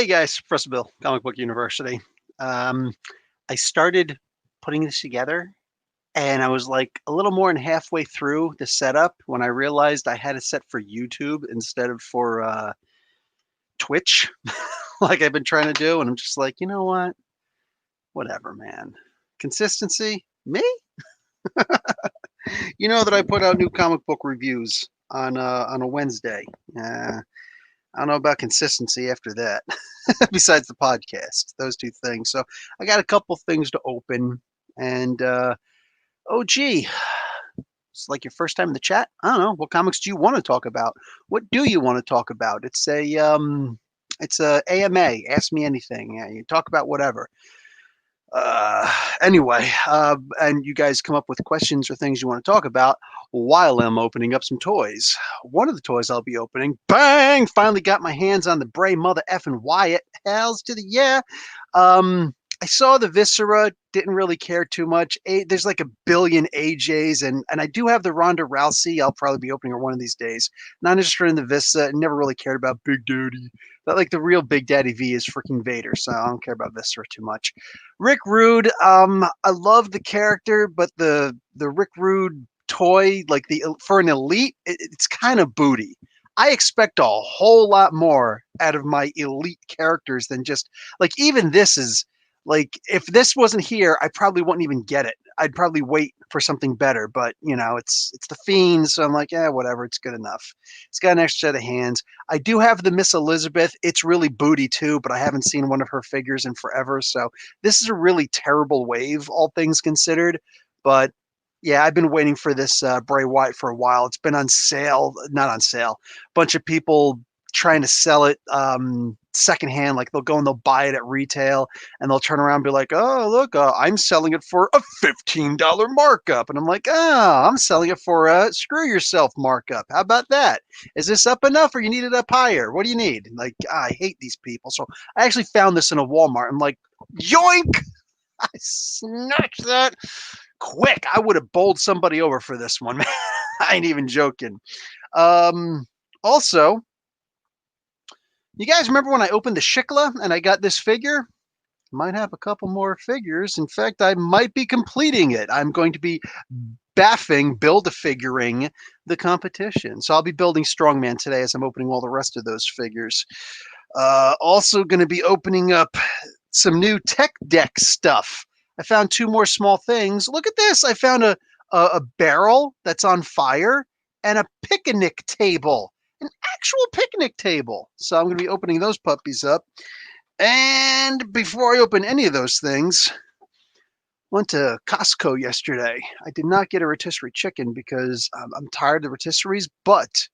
Hey guys, Professor Bill, Comic Book University. Um, I started putting this together and I was like a little more than halfway through the setup when I realized I had it set for YouTube instead of for Twitch, like I've been trying to do. And I'm just like, you know what? Whatever, man. Consistency? Me? You know that I put out new comic book reviews on a Wednesday. I don't know about consistency after that, besides the podcast, those two things. So I got a couple things to open. And oh, gee, it's like your first time in the chat. I don't know. What comics do you want to talk about? What do you want to talk about? It's a AMA. Ask me anything. Yeah, you talk about whatever. Anyway, and you guys come up with questions or things you want to talk about while I'm opening up some toys. One of the toys I'll be opening, bang! Finally got my hands on the Bray Mother effing Wyatt. Hells to the yeah. I saw the Viscera, didn't really care too much. There's like a billion AJs, and I do have the Ronda Rousey. I'll probably be opening her one of these days. Not interested in the Vista. Never really cared about Big Daddy. But like the real Big Daddy V is freaking Vader, so I don't care about Viscera too much. Rick Rude, I love the character, but the Rick Rude toy, like for an elite, it's kind of booty. I expect a whole lot more out of my elite characters than just like even this is like if this wasn't here, I probably wouldn't even get it. I'd probably wait for something better, but you know, it's the Fiend, so I'm like, yeah, whatever, it's good enough. It's got an extra set of hands. I do have the Miss Elizabeth. It's really booty too, but I haven't seen one of her figures in forever, so this is a really terrible wave, all things considered. But yeah, I've been waiting for this Bray Wyatt for a while. It's been on sale, not on sale. Bunch of people trying to sell it secondhand, like they'll go and they'll buy it at retail and they'll turn around and be like, oh, look, I'm selling it for a $15 markup. And I'm like, oh, I'm selling it for a screw yourself markup. How about that? Is this up enough or you need it up higher? What do you need? Like, I hate these people. So I actually found this in a Walmart. I'm like, yoink! I snatched that quick. I would have bowled somebody over for this one, man. I ain't even joking. Also, you guys remember when I opened the Shikla and I got this figure? Might have a couple more figures. In fact, I might be completing it. I'm going to be build-a-figuring the competition. So I'll be building Strongman today as I'm opening all the rest of those figures. Also going to be opening up some new tech deck stuff. I found two more small things. Look at this. I found a barrel that's on fire and a picnic table. An actual picnic table. So I'm going to be opening those puppies up. And before I open any of those things, went to Costco yesterday. I did not get a rotisserie chicken because I'm tired of rotisseries, but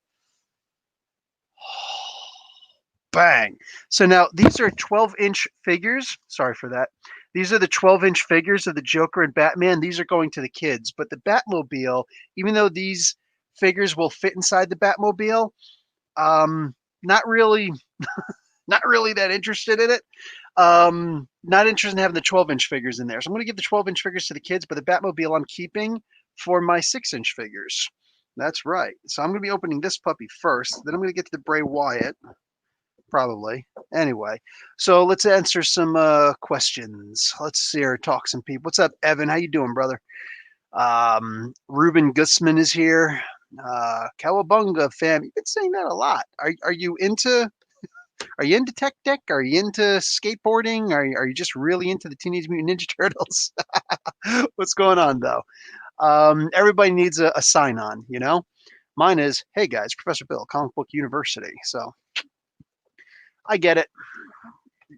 bang. So now these are 12-inch figures. Sorry for that. These are the 12-inch figures of the Joker and Batman. These are going to the kids. But the Batmobile, even though these figures will fit inside the Batmobile, not really that interested in it. Not interested in having the 12-inch figures in there. So I'm going to give the 12-inch figures to the kids, but the Batmobile I'm keeping for my 6-inch figures. That's right. So I'm going to be opening this puppy first. Then I'm going to get to the Bray Wyatt. Probably. Anyway, so let's answer some questions. Let's see or talk some people. What's up, Evan? How you doing, brother? Ruben Gussman is here. Cowabunga fam. You've been saying that a lot. Are you into tech deck? Are you into skateboarding? Are you just really into the Teenage Mutant Ninja Turtles? What's going on though? Everybody needs a sign on, you know? Mine is, hey guys, Professor Bill, Comic Book University. So I get it.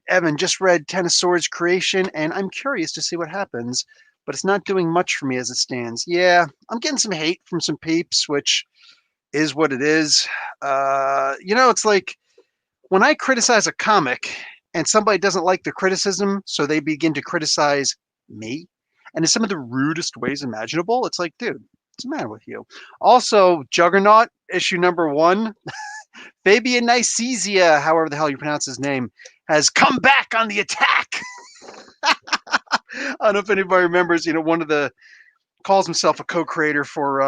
Evan just read Ten of Swords Creation, and I'm curious to see what happens, but it's not doing much for me as it stands. Yeah, I'm getting some hate from some peeps, which is what it is. You know, it's like when I criticize a comic and somebody doesn't like the criticism, so they begin to criticize me, and in some of the rudest ways imaginable, it's like, dude, what's the matter with you? Also, Juggernaut, issue number 1, Fabian Nicesia, however the hell you pronounce his name, has come back on the attack. I don't know if anybody remembers, you know, one of the calls himself a co-creator for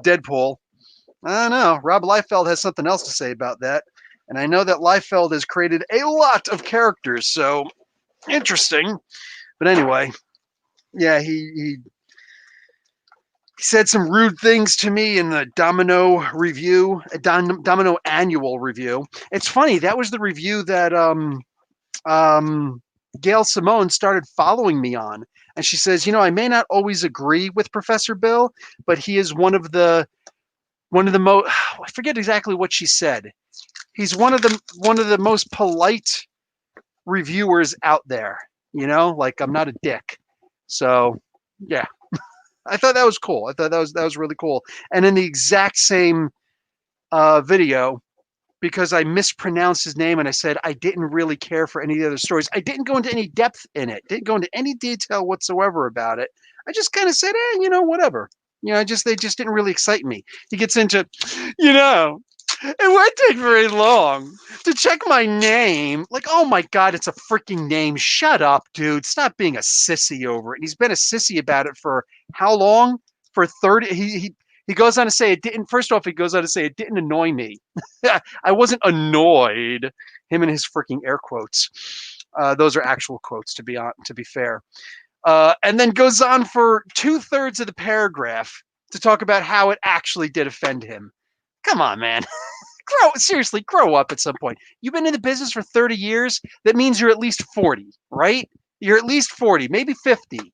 Deadpool. I don't know. Rob Liefeld has something else to say about that. And I know that Liefeld has created a lot of characters, so interesting. But anyway, yeah, he said some rude things to me in the Domino review, Domino annual review. It's funny, that was the review that Gail Simone started following me on. And she says, I may not always agree with Professor Bill, but he is one of the most, I forget exactly what she said. He's one of the most polite reviewers out there, like I'm not a dick. So yeah, I thought that was cool. I thought that was really cool. And in the exact same video, because I mispronounced his name and I said I didn't really care for any of the other stories. I didn't go into any depth in it. Didn't go into any detail whatsoever about it. I just kind of said, whatever. They just didn't really excite me. He gets into, it won't take very long to check my name. Like, oh my God, it's a freaking name. Shut up, dude. Stop being a sissy over it. And he's been a sissy about it for how long? For 30. He goes on to say it didn't. First off, he goes on to say it didn't annoy me. I wasn't annoyed. Him and his freaking air quotes. Those are actual quotes, to be fair. And then goes on for 2/3 of the paragraph to talk about how it actually did offend him. Come on, man. Grow up at some point. You've been in the business for 30 years. That means you're at least 40, right? You're at least 40, maybe 50.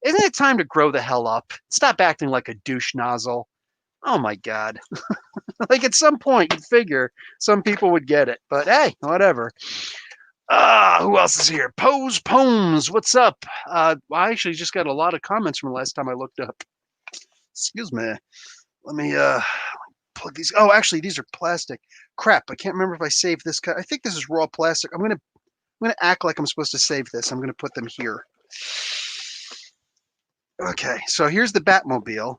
Isn't it time to grow the hell up? Stop acting like a douche nozzle. Oh my God. Like at some point you'd figure some people would get it, but hey, whatever. Who else is here? Pose Poems, what's up? I actually just got a lot of comments from the last time I looked up. Excuse me. Let me plug these. Oh, actually, these are plastic. Crap, I can't remember if I saved this. I think this is raw plastic. I'm gonna act like I'm supposed to save this. I'm gonna put them here. Okay, so here's the Batmobile.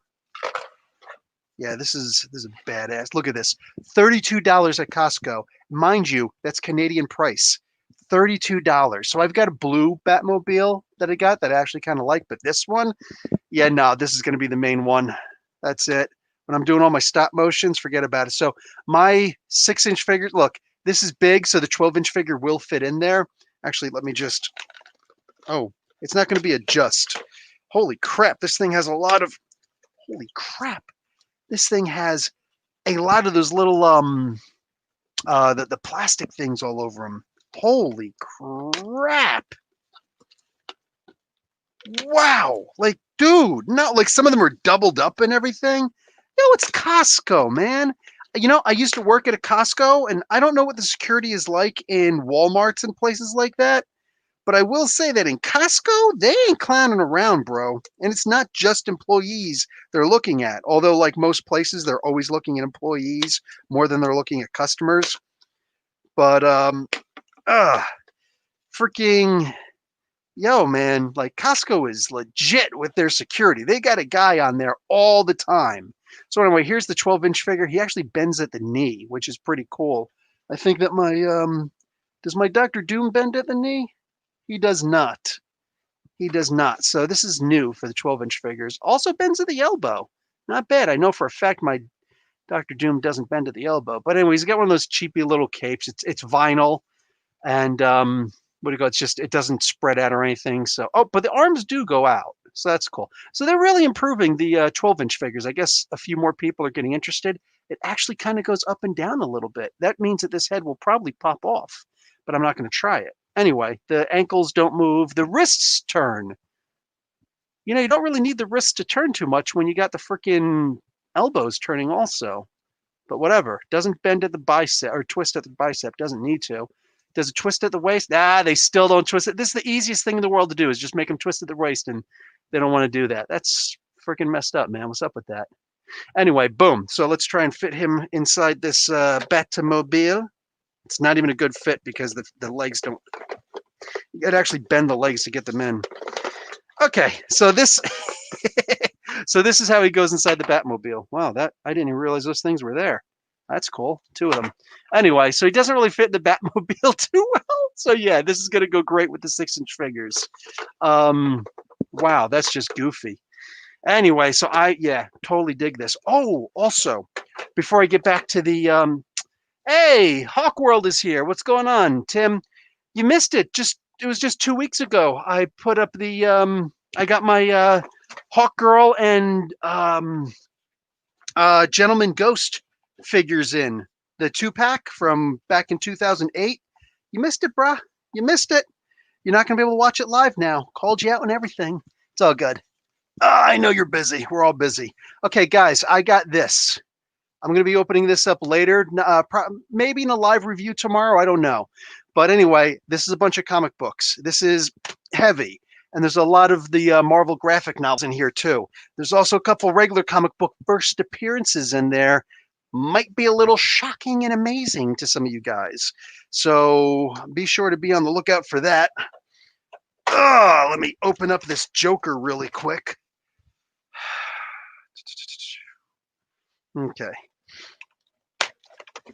Yeah, this is badass. Look at this. $32 at Costco. Mind you, that's Canadian price. $32. So I've got a blue Batmobile that I got that I actually kind of like, but this one, yeah, no, this is going to be the main one. That's it. When I'm doing all my stop motions, forget about it. So my 6-inch figures, look, this is big, so the 12-inch figure will fit in there. Actually, let me just, oh, it's not going to be a just. Holy crap, this thing has a lot of, holy crap. This thing has a lot of those little, the plastic things all over them. Holy crap. Wow. Like, dude, no, like some of them are doubled up and everything. Yo, it's Costco, man. I used to work at a Costco, and I don't know what the security is like in Walmarts and places like that. But I will say that in Costco, they ain't clowning around, bro. And it's not just employees they're looking at. Although, like most places, they're always looking at employees more than they're looking at customers. But, freaking, yo, man, like Costco is legit with their security. They got a guy on there all the time. So anyway, here's the 12-inch figure. He actually bends at the knee, which is pretty cool. I think that does my Dr. Doom bend at the knee? He does not. He does not. So this is new for the 12-inch figures. Also bends at the elbow. Not bad. I know for a fact my Dr. Doom doesn't bend at the elbow. But anyway, he's got one of those cheapy little capes. It's vinyl. And what do you go? It's just, it doesn't spread out or anything. So, but the arms do go out. So that's cool. So they're really improving the 12-inch figures. I guess a few more people are getting interested. It actually kind of goes up and down a little bit. That means that this head will probably pop off, but I'm not going to try it. Anyway, the ankles don't move. The wrists turn. You don't really need the wrists to turn too much when you got the freaking elbows turning also. But whatever. Doesn't bend at the bicep or twist at the bicep. Doesn't need to. Does it twist at the waist? Nah, they still don't twist it. This is the easiest thing in the world to do is just make them twist at the waist, and they don't want to do that. That's freaking messed up, man. What's up with that? Anyway, boom. So let's try and fit him inside this Batmobile. It's not even a good fit because the legs don't. You got to actually bend the legs to get them in. Okay, so this is how he goes inside the Batmobile. Wow, I didn't even realize those things were there. That's cool. 2 of them. Anyway, so he doesn't really fit the Batmobile too well. So yeah, this is going to go great with the 6-inch figures. Wow, that's just goofy. Anyway, so I totally dig this. Oh, also, before I get back to the Hey, Hawkworld is here. What's going on, Tim? You missed it. It was just 2 weeks ago. I put up the I got my Hawk Girl and Gentleman Ghost figures in the 2-pack from back in 2008. You missed it, bruh. You missed it. You're not gonna be able to watch it live now. Called you out and everything. It's all good. I know you're busy. We're all busy. Okay, guys, I got this. I'm going to be opening this up later, maybe in a live review tomorrow. I don't know. But anyway, this is a bunch of comic books. This is heavy. And there's a lot of the Marvel graphic novels in here, too. There's also a couple regular comic book first appearances in there. Might be a little shocking and amazing to some of you guys. So be sure to be on the lookout for that. Let me open up this Joker really quick. Okay.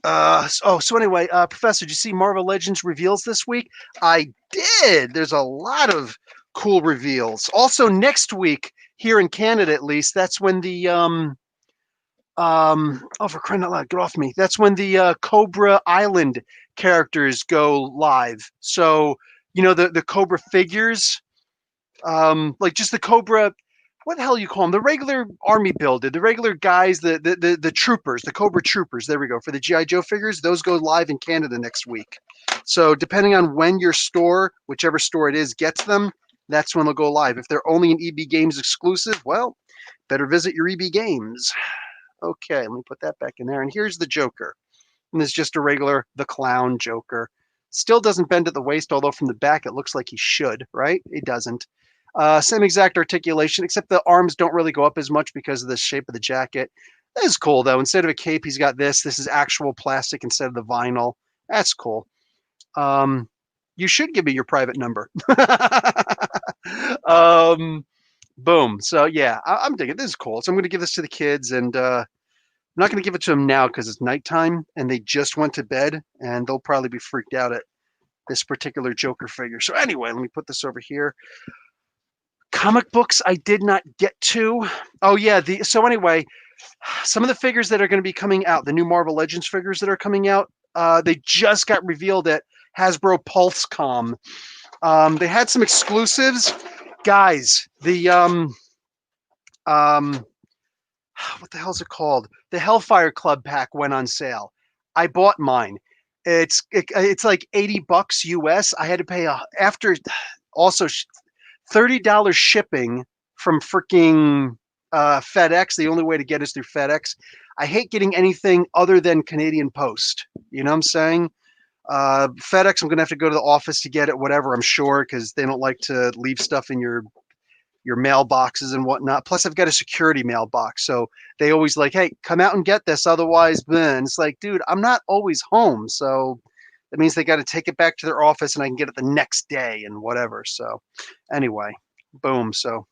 So anyway, Professor, did you see Marvel Legends reveals this week? I did. There's a lot of cool reveals. Also, next week here in Canada, at least, that's when the oh, for crying out loud, get off me! That's when the Cobra Island characters go live. So the Cobra figures, like just the Cobra. What the hell you call them? The regular army builder, the regular guys, the troopers, the Cobra troopers. There we go. For the GI Joe figures, those go live in Canada next week. So depending on when your store, whichever store it is, gets them, that's when they'll go live. If they're only an EB Games exclusive, well, better visit your EB Games. Okay, let me put that back in there. And here's the Joker. And it's just a regular, the clown Joker. Still doesn't bend at the waist, although from the back it looks like he should, right? It doesn't. Same exact articulation, except the arms don't really go up as much because of the shape of the jacket. That is cool, though. Instead of a cape, he's got this. This is actual plastic instead of the vinyl. That's cool. You should give me your private number. Boom. So, yeah, I'm digging it. This is cool. So I'm going to give this to the kids, and I'm not going to give it to them now because it's nighttime, and they just went to bed, and they'll probably be freaked out at this particular Joker figure. So anyway, let me put this over here. Comic books I did not get to. Oh yeah, so anyway, some of the figures that are going to be coming out, the new Marvel Legends figures that are coming out, they just got revealed at Hasbro PulseCon. They had some exclusives, guys. The what the hell's it called? The Hellfire Club pack went on sale. I bought mine. It's like $80 US. I had to pay after also $30 shipping from freaking FedEx. The only way to get is through FedEx. I hate getting anything other than Canadian Post. You know what I'm saying? FedEx, I'm going to have to go to the office to get it, whatever, I'm sure, because they don't like to leave stuff in your mailboxes and whatnot. Plus, I've got a security mailbox. So they always like, hey, come out and get this. Otherwise, then it's like, dude, I'm not always home. So that means they got to take it back to their office and I can get it the next day and whatever. So anyway, boom. So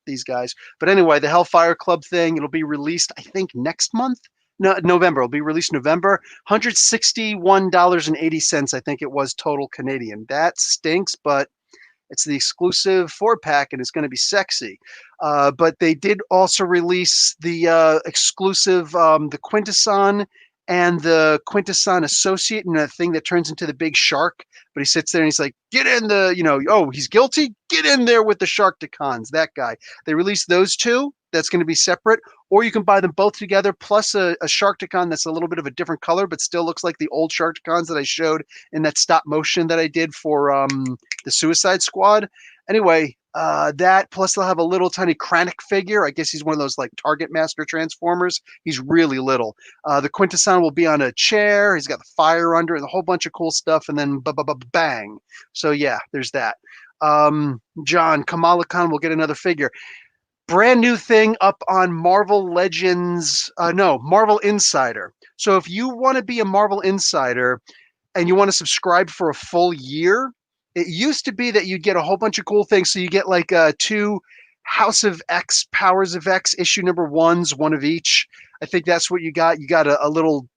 these guys. But anyway, the Hellfire Club thing, it'll be released, I think, next month. No, November. It'll be released November. $161.80, I think it was total Canadian. That stinks, but it's the exclusive 4-pack, and it's going to be sexy. But they did also release the exclusive, the Quintesson and the Quintesson Associate, and that thing that turns into the big shark. But he sits there and he's like, get in oh, he's guilty? Get in there with the Sharkticons, that guy. They released those two. That's going to be separate. Or you can buy them both together, plus a Sharkticon that's a little bit of a different color, but still looks like the old Sharkticons that I showed in that stop motion that I did for the Suicide Squad. Anyway, that plus they'll have a little tiny Kranich figure. I guess he's one of those like Target Master Transformers. He's really little. The Quintesson will be on a chair. He's got the fire under and a whole bunch of cool stuff, and then bang. So yeah, there's that. John, Kamala Khan will get another figure. Brand new thing up on Marvel Legends, Marvel Insider. So if you want to be a Marvel Insider and you want to subscribe for a full year, it used to be that you'd get a whole bunch of cool things. So you get like 2 House of X, Powers of X issue number 1s, one of each. I think that's what you got. You got a little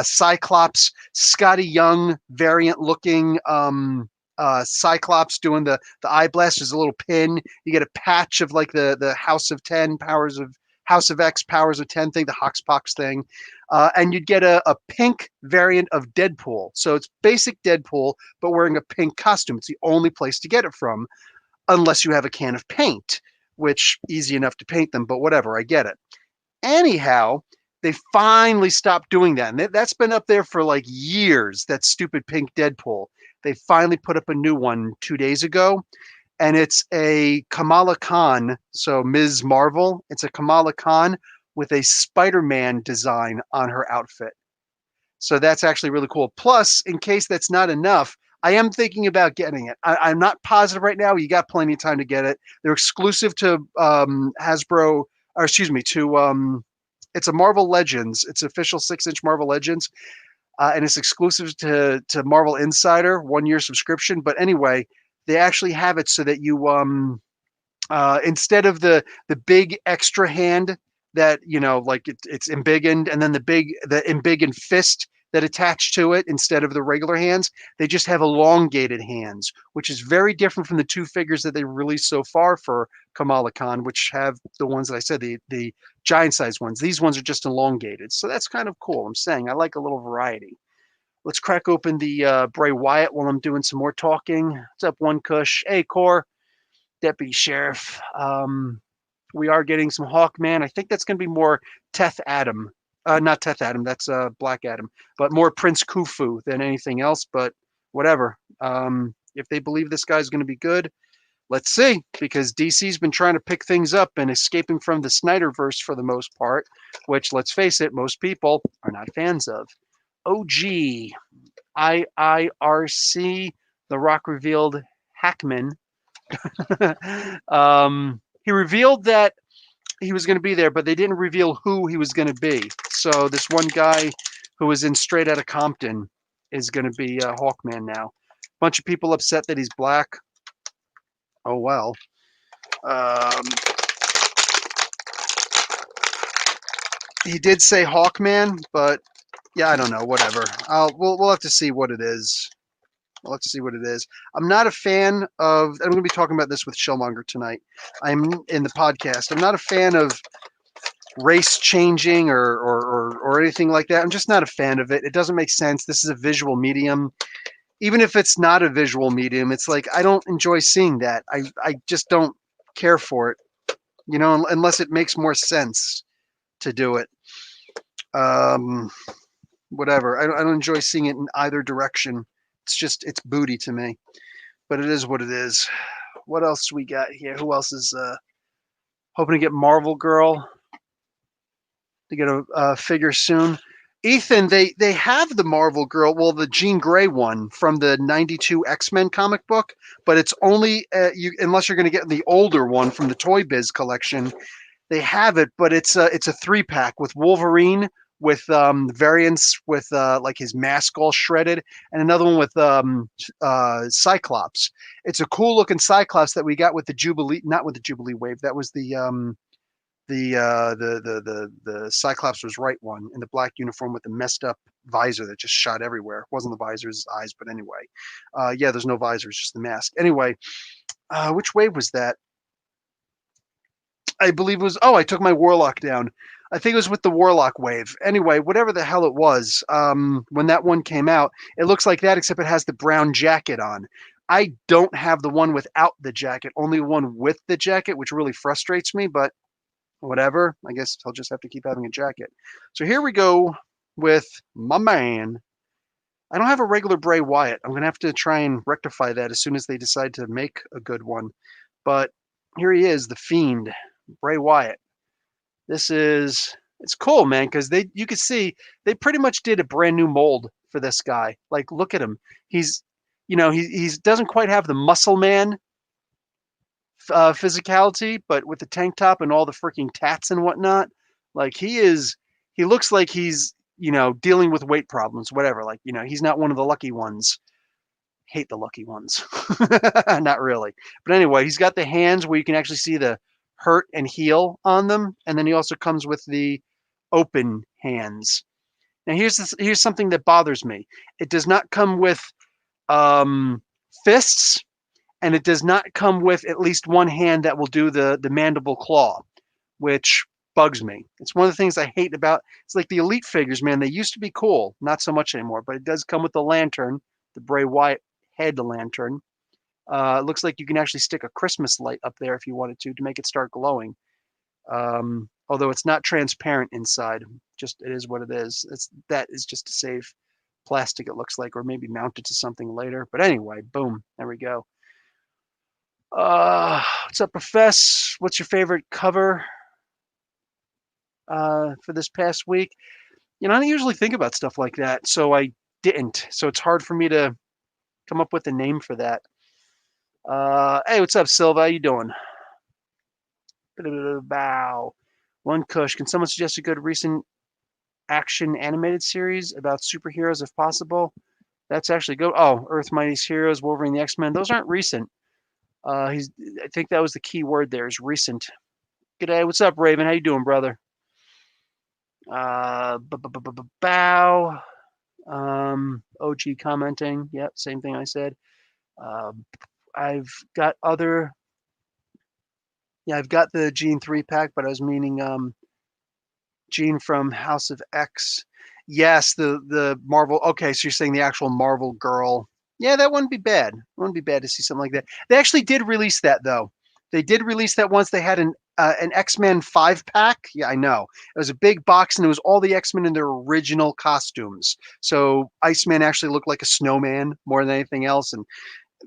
Cyclops, Scotty Young variant looking Cyclops doing the eye blast. There's a little pin. You get a patch of like the House of 10, House of X, Powers of 10 thing, the Hoxpox thing. And you'd get a pink variant of Deadpool. So it's basic Deadpool, but wearing a pink costume. It's the only place to get it from, unless you have a can of paint, which easy enough to paint them, but whatever, I get it. Anyhow, they finally stopped doing that. And that's been up there for like years, that stupid pink Deadpool. They finally put up a new one 2 days ago, and it's a Kamala Khan, so Ms. Marvel. It's a Kamala Khan with a Spider-Man design on her outfit. So that's actually really cool. Plus, in case that's not enough, I am thinking about getting it. I'm not positive right now. You got plenty of time to get it. They're exclusive to Hasbro, or excuse me, to it's a Marvel Legends. It's official 6-inch Marvel Legends, and it's exclusive to Marvel Insider, 1-year subscription. But anyway, they actually have it so that you instead of the big extra hand that like it's embiggened, and then the embiggened fist that attach to it instead of the regular hands, they just have elongated hands, which is very different from the 2 figures that they released so far for Kamala Khan, which have the ones that I said, the giant size ones. These ones are just elongated, so that's kind of cool. I'm saying I like a little variety. Let's crack open the Bray Wyatt while I'm doing some more talking. What's up, One Kush? Hey, Core, Deputy Sheriff. We are getting some Hawkman. I think that's going to be more Teth Adam. Not Teth Adam, that's Black Adam, but more Prince Khufu than anything else, but whatever. If they believe this guy's going to be good, let's see, because DC's been trying to pick things up and escaping from the Snyderverse for the most part, which, let's face it, most people are not fans of. OG, IIRC, The Rock revealed Hackman. He revealed that he was going to be there, but they didn't reveal who he was going to be. So this one guy who was in Straight Outta Compton is going to be Hawkman now. Bunch of people upset that he's black. Oh well. He did say Hawkman, but yeah, I don't know. Whatever. We'll have to see what it is. We'll have to see what it is. I'm not a fan of. I'm going to be talking about this with Shellmonger tonight. I'm in the podcast. I'm not a fan of race changing or anything like that. I'm just not a fan of it. It doesn't make sense. This is a visual medium. Even if it's not a visual medium, it's like I don't enjoy seeing that. I just don't care for it, unless it makes more sense to do it. Whatever. I don't enjoy seeing it in either direction. It's booty to me, but it is what it is. What else we got here? Who else is hoping to get Marvel Girl to get a figure soon? Ethan, they have the Marvel Girl, well, the Jean Grey one from the '92 X-Men comic book, but it's only unless you're going to get the older one from the Toy Biz collection. They have it, but it's a 3-pack with Wolverine, with variants with like his mask all shredded, and another one with Cyclops. It's a cool looking Cyclops that we got with the Jubilee, not with the Jubilee wave. That was the Cyclops was right one in the black uniform with the messed up visor that just shot everywhere. It wasn't the visor's eyes, but anyway. Yeah, there's no visor, it's just the mask. Anyway, which wave was that? I believe it was, I took my Warlock down. I think it was with the Warlock wave. Anyway, whatever the hell it was, when that one came out, it looks like that, except it has the brown jacket on. I don't have the one without the jacket, only one with the jacket, which really frustrates me, but whatever. I guess I'll just have to keep having a jacket. So here we go with my man. I don't have a regular Bray Wyatt. I'm going to have to try and rectify that as soon as they decide to make a good one. But here he is, the Fiend, Bray Wyatt. It's cool, man, because you can see they pretty much did a brand new mold for this guy. Like, look at him. He's doesn't quite have the muscle man physicality, but with the tank top and all the freaking tats and whatnot, like he looks like he's dealing with weight problems, whatever. Like, he's not one of the lucky ones. Hate the lucky ones. Not really. But anyway, he's got the hands where you can actually see the hurt and heal on them, and then he also comes with the open hands. Now here's something that bothers me. It does not come with fists, and it does not come with at least one hand that will do the mandible claw, which bugs me. It's one of the things I hate about, it's like the Elite figures, man. They used to be cool, not so much anymore, but it does come with the lantern, the Bray Wyatt head lantern. It looks like you can actually stick a Christmas light up there if you wanted to make it start glowing. Although it's not transparent inside, just it is what it is. That is just to save plastic, it looks like, or maybe mount it to something later. But anyway, boom, there we go. What's up, Profess? What's your favorite cover for this past week? I don't usually think about stuff like that, so I didn't. So it's hard for me to come up with a name for that. Hey, what's up, Silva? How you doing? Bow. One Kush. Can someone suggest a good recent action animated series about superheroes if possible? That's actually good. Oh, Earth Mightiest Heroes, Wolverine, the X-Men. Those aren't recent. I think that was the key word there, is recent. G'day, what's up, Raven? How you doing, brother? Bow. OG commenting. Yep, same thing I said. I've got other. Yeah, I've got the Gene 3-pack, but I was meaning Gene from House of X. Yes, the Marvel. Okay, so you're saying the actual Marvel girl. Yeah, that wouldn't be bad. It wouldn't be bad to see something like that. They actually did release that though. They did release that once. They had an X-Men 5-pack. Yeah, I know. It was a big box, and it was all the X-Men in their original costumes. So Iceman actually looked like a snowman more than anything else, and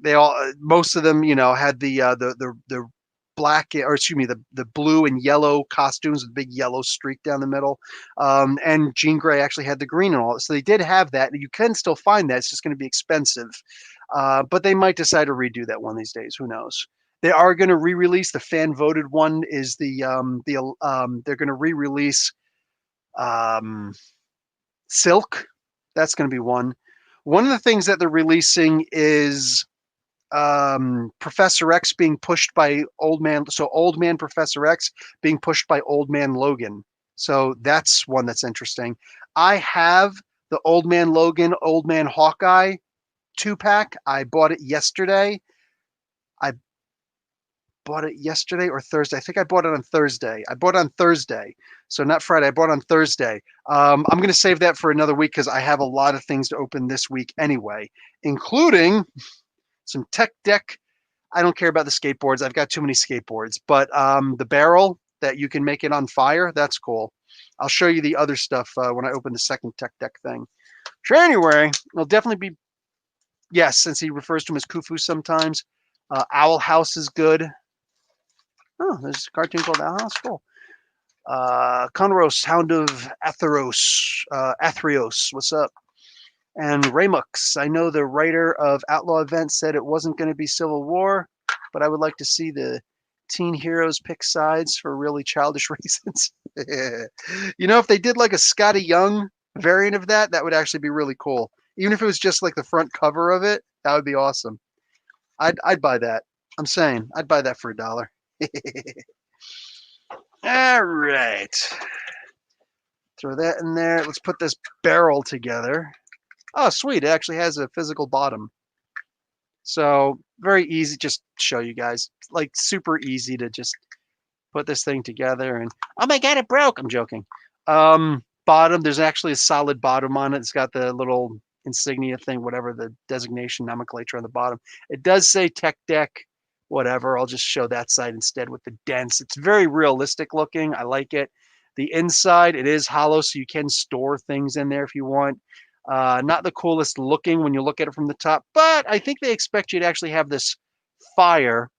they all, most of them, had the black, or excuse me, the blue and yellow costumes with a big yellow streak down the middle. And Jean Grey actually had the green and all. So they did have that. You can still find that. It's just going to be expensive. But they might decide to redo that one these days. Who knows? They are going to re-release the fan voted one. Is they're going to re-release Silk. That's going to be one. One of the things that they're releasing is Professor X being pushed by Old Man. So Old Man Professor X being pushed by Old Man Logan. So that's one that's interesting. I have the Old Man Logan, Old Man Hawkeye 2-pack. I bought it yesterday. I bought it yesterday or Thursday. I think I bought it on Thursday. I bought it on Thursday. So not Friday. I bought it on Thursday. I'm going to save that for another week because I have a lot of things to open this week anyway, including some tech deck. I don't care about the skateboards. I've got too many skateboards. But the barrel that you can make it on fire, that's cool. I'll show you the other stuff when I open the second tech deck thing. January, it'll definitely be, yes, since he refers to him as Khufu sometimes. Owl House is good. Oh, there's a cartoon called Owl House. Cool. Conros, Hound of Athreos. What's up? And Raymux, I know the writer of Outlaw Events said it wasn't going to be Civil War, but I would like to see the teen heroes pick sides for really childish reasons. If they did like a Scotty Young variant of that, that would actually be really cool. Even if it was just like the front cover of it, that would be awesome. I'd buy that. I'm saying I'd buy that for $1. All right. Throw that in there. Let's put this barrel together. Oh, sweet. It actually has a physical bottom. So very easy, just show you guys. Like super easy to just put this thing together and, oh my God, it broke. I'm joking. Bottom, there's actually a solid bottom on it. It's got the little insignia thing, whatever the designation nomenclature on the bottom. It does say tech deck, whatever. I'll just show that side instead with the dents. It's very realistic looking. I like it. The inside, it is hollow, so you can store things in there if you want. Not the coolest looking when you look at it from the top, but I think they expect you to actually have this fire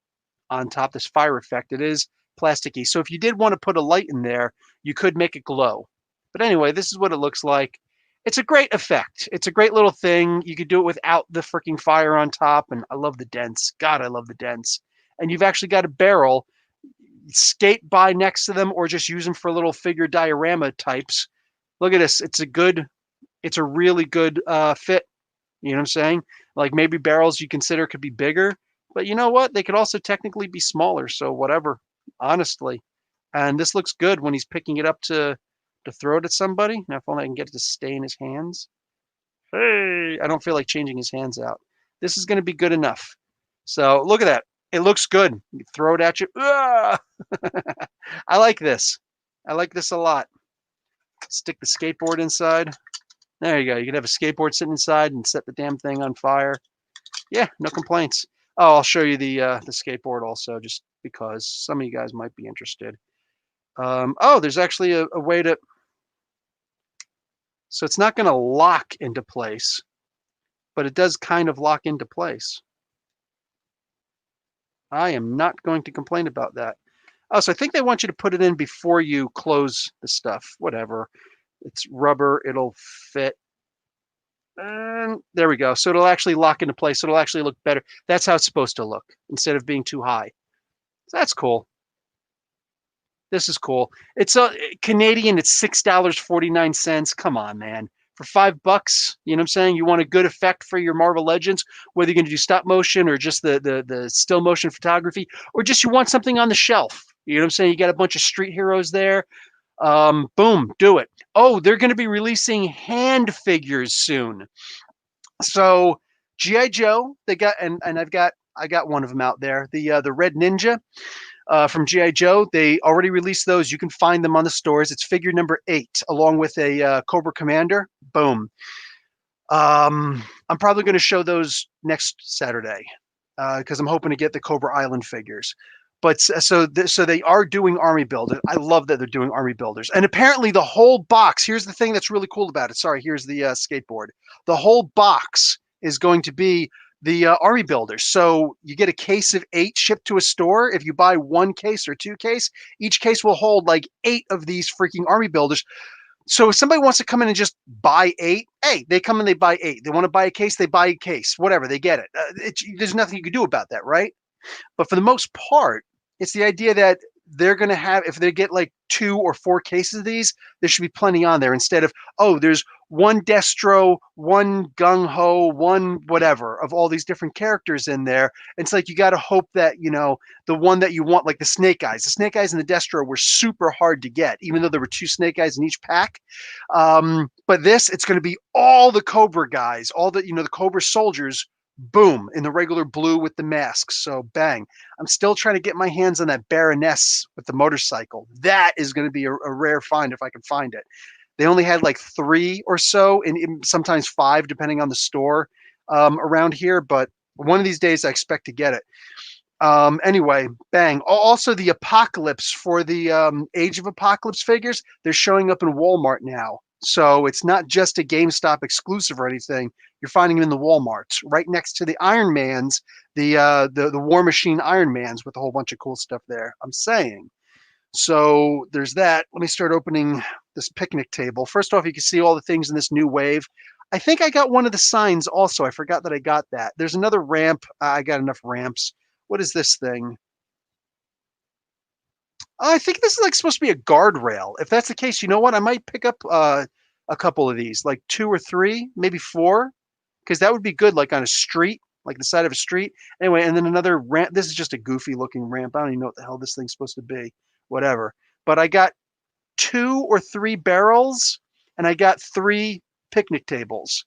on top, this fire effect. It is plasticky. So if you did want to put a light in there, you could make it glow. But anyway, this is what it looks like. It's a great effect. It's a great little thing. You could do it without the freaking fire on top. And I love the dents. God, I love the dents. And you've actually got a barrel. Skate by next to them or just use them for little figure diorama types. Look at this. It's a really good fit. You know what I'm saying? Like maybe barrels you consider could be bigger, but you know what? They could also technically be smaller. So whatever, honestly. And this looks good when he's picking it up to throw it at somebody. Now if only I can get it to stay in his hands. Hey, I don't feel like changing his hands out. This is going to be good enough. So look at that. It looks good. You throw it at you. I like this. I like this a lot. Stick the skateboard inside. There you go. You could have a skateboard sitting inside and set the damn thing on fire. Yeah, no complaints. Oh, I'll show you the skateboard also, just because some of you guys might be interested. Oh, there's actually a way to. So it's not going to lock into place, but it does kind of lock into place. I am not going to complain about that. Oh, so I think they want you to put it in before you close the stuff. Whatever. It's rubber. It'll fit. And there we go. So it'll actually lock into place. So it'll actually look better. That's how it's supposed to look instead of being too high. So that's cool. This is cool. It's a Canadian. It's $6.49. Come on, man. For $5, you know what I'm saying? You want a good effect for your Marvel Legends, whether you're going to do stop motion or just the still motion photography, or just you want something on the shelf. You know what I'm saying? You got a bunch of street heroes there. Boom, do it. Oh, they're going to be releasing hand figures soon. So GI Joe, they got, and I got one of them out there. The Red Ninja. From GI Joe. They already released those. You can find them on the stores. It's figure number 8, along with a Cobra Commander. Boom. I'm probably going to show those next Saturday because I'm hoping to get the Cobra Island figures. But so they are doing army builders. I love that they're doing army builders. And apparently the whole box. Here's the thing that's really cool about it. Sorry, here's the skateboard. The whole box is going to be the army builders. So you get a case of 8 shipped to a store. If you buy 1 case or 2 case, each case will hold like 8 of these freaking army builders. So if somebody wants to come in and just buy 8, hey, they come and they buy 8. They want to buy a case, they buy a case. Whatever, they get it. There's nothing you can do about that, right? But for the most part, it's the idea that they're going to have, if they get like 2 or 4 cases of these, there should be plenty on there instead of, oh, there's 1 Destro, 1 Gung Ho, 1 whatever of all these different characters in there. It's like you got to hope that, you know, the one that you want, like the Snake Eyes. The Snake Eyes and the Destro were super hard to get, even though there were 2 Snake Eyes in each pack. But this, it's going to be all the Cobra guys, all the, you know, the Cobra soldiers. Boom, in the regular blue with the masks. So bang. I'm still trying to get my hands on that Baroness with the motorcycle. That is going to be a rare find if I can find it. They only had like 3 or so, and sometimes 5, depending on the store around here. But one of these days, I expect to get it. Anyway, bang. Also, the Apocalypse for the Age of Apocalypse figures, they're showing up in Walmart now. So it's not just a GameStop exclusive or anything. You're finding them in the Walmarts, right next to the Iron Mans, the War Machine Iron Mans with a whole bunch of cool stuff there. I'm saying. So there's that. Let me start opening this picnic table. First off, you can see all the things in this new wave. I think I got one of the signs also. I forgot that I got that. There's another ramp. I got enough ramps. What is this thing? I think this is like supposed to be a guardrail. If that's the case, you know what? I might pick up a couple of these, like 2 or 3, maybe 4, because that would be good, like on a street, like the side of a street. Anyway, and then another ramp. This is just a goofy looking ramp. I don't even know what the hell this thing's supposed to be. Whatever. But I got 2 or 3 barrels, and I got 3 picnic tables.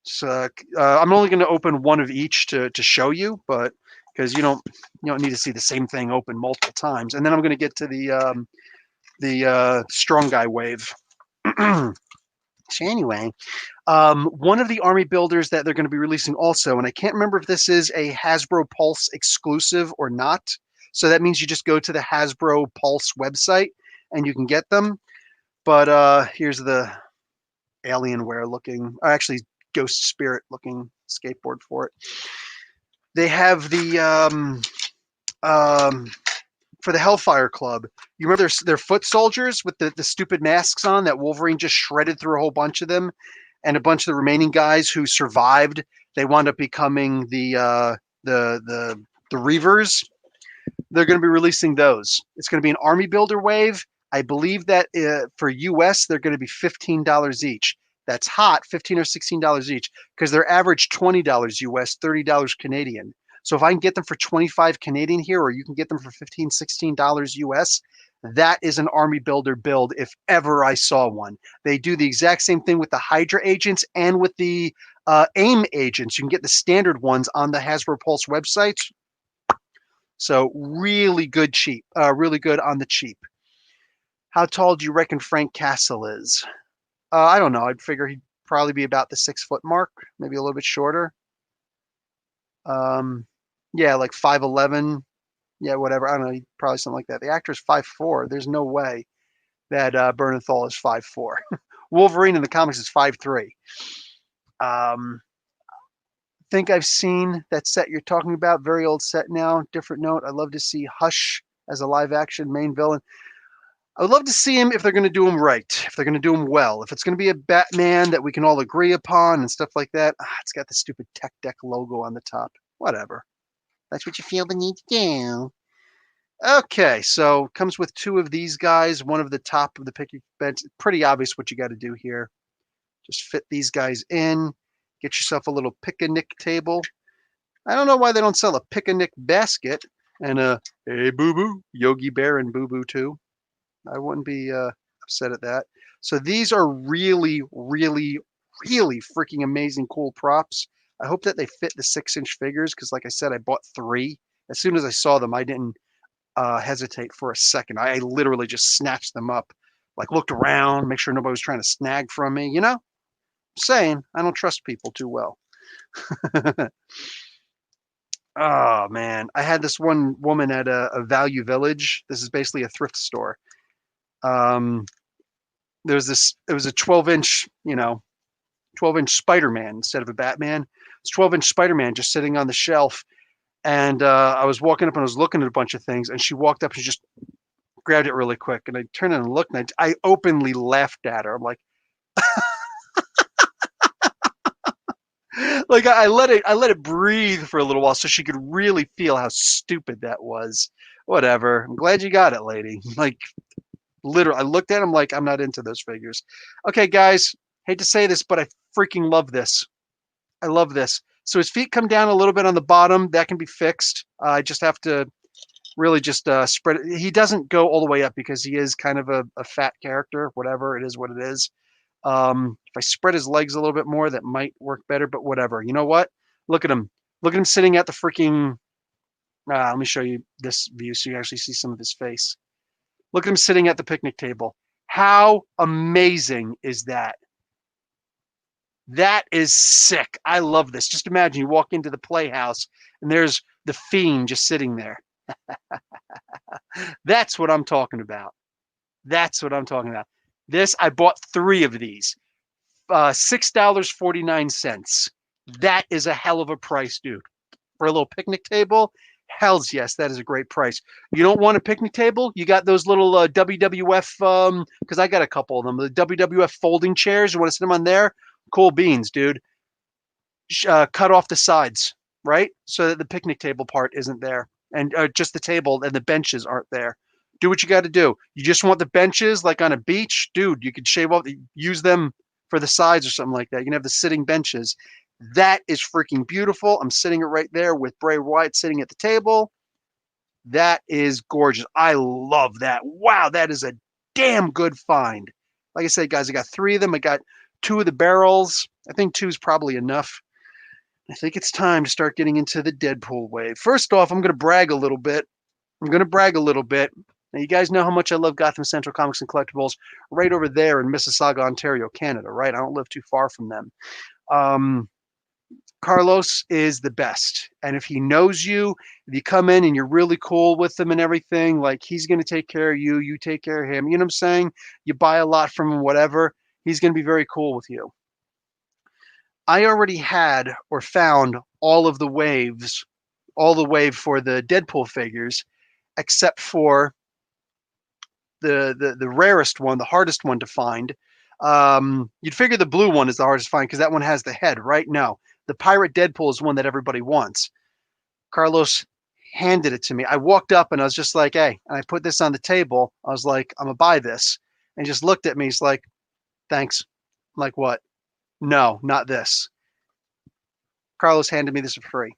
So I'm only going to open one of each to show you, but because you don't need to see the same thing open multiple times. And then I'm going to get to the strong guy wave. So anyway, one of the army builders that they're going to be releasing also, and I can't remember if this is a Hasbro Pulse exclusive or not. So that means you just go to the Hasbro Pulse website and you can get them. But here's the Alienware looking, or actually Ghost Spirit looking skateboard for it. They have the for the Hellfire Club. You remember their foot soldiers with the stupid masks on that Wolverine just shredded through a whole bunch of them, and a bunch of the remaining guys who survived, they wound up becoming the Reavers. They're going to be releasing those. It's going to be an army builder wave. I believe that for US, they're going to be $15 each. That's hot, $15 or $16 each, because they're average $20 US, $30 Canadian. So if I can get them for 25 Canadian here, or you can get them for $15, $16 US, that is an army builder build if ever I saw one. They do the exact same thing with the Hydra agents and with the AIM agents. You can get the standard ones on the Hasbro Pulse websites. So really good cheap, really good on the cheap. How tall do you reckon Frank Castle is? I don't know. I'd figure he'd probably be about the 6 foot mark, maybe a little bit shorter. Um, yeah, like 5'11". Yeah, whatever. I don't know. Probably something like that. The actor's 5'4". There's no way that Bernthal is 5'4". Wolverine in the comics is 5'3". Um, think I've seen that set you're talking about. Very old set now. Different note. I'd love to see Hush as a live action main villain. I would love to see him if they're going to do him right, if they're going to do him well. If it's going to be a Batman that we can all agree upon and stuff like that. It's got the stupid Tech Deck logo on the top. Whatever. That's what you feel the need to do. Okay, so comes with 2 of these guys, one of the top of the picnic bench. Pretty obvious what you got to do here. Just fit these guys in. Get yourself a little picnic table. I don't know why they don't sell a picnic basket and a hey boo boo Yogi Bear and Boo Boo too. I wouldn't be upset at that. So these are really, really, really freaking amazing, cool props. I hope that they fit the 6-inch figures because, like I said, I bought 3. As soon as I saw them, I didn't hesitate for a second. I literally just snatched them up, like looked around, make sure nobody was trying to snag from me. You know, I'm saying I don't trust people too well. Oh man, I had this one woman at a Value Village. This is basically a thrift store. Um, there's this. It was a 12-inch, 12-inch Spider-Man instead of a Batman. It's 12-inch Spider-Man just sitting on the shelf. And I was walking up and I was looking at a bunch of things, and she walked up and just grabbed it really quick. And I turned and looked, and I openly laughed at her. I'm like I let it breathe for a little while so she could really feel how stupid that was. Whatever. I'm glad you got it, lady. Like literally, I looked at him like I'm not into those figures. Okay, guys, hate to say this, but I freaking love this. I love this. So his feet come down a little bit on the bottom. That can be fixed. I just have to really just spread it. He doesn't go all the way up because he is kind of a fat character. Whatever, it is what it is. If I spread his legs a little bit more, that might work better, but whatever. You know what? Look at him. Look at him sitting at the freaking. Let me show you this view so you actually see some of his face. Look at him sitting at the picnic table. How amazing is that? That is sick. I love this. Just imagine you walk into the playhouse and there's the Fiend just sitting there. That's what I'm talking about. That's what I'm talking about. This, I bought 3 of these. $6.49. That is a hell of a price, dude. For a little picnic table, hells yes, that is a great price. You don't want a picnic table? You got those little WWF, because I got a couple of them, the WWF folding chairs. You want to sit them on there? Cool beans, dude. Cut off the sides, right? So that the picnic table part isn't there. And just the table and the benches aren't there. Do what you got to do. You just want the benches like on a beach? Dude, you could shave off, use them for the sides or something like that. You can have the sitting benches. That is freaking beautiful. I'm sitting it right there with Bray Wyatt sitting at the table. That is gorgeous. I love that. Wow, that is a damn good find. Like I said, guys, I got 3 of them. I got 2 of the barrels. I think 2 is probably enough. I think it's time to start getting into the Deadpool wave. First off, I'm going to brag a little bit. Now, you guys know how much I love Gotham Central Comics and Collectibles right over there in Mississauga, Ontario, Canada, right? I don't live too far from them. Carlos is the best. And if he knows you, if you come in and you're really cool with him and everything, like he's going to take care of you, you take care of him. You know what I'm saying? You buy a lot from him, whatever. He's going to be very cool with you. I already had or found all of the waves, all the wave for the Deadpool figures, except for the rarest one, the hardest one to find. You'd figure the blue one is the hardest to find because that one has the head, right? No, the Pirate Deadpool is one that everybody wants. Carlos handed it to me. I walked up and I was just like, hey, and I put this on the table. I was like, I'm gonna buy this. And he just looked at me. He's like, thanks. I'm like, what? No, not this. Carlos handed me this for free.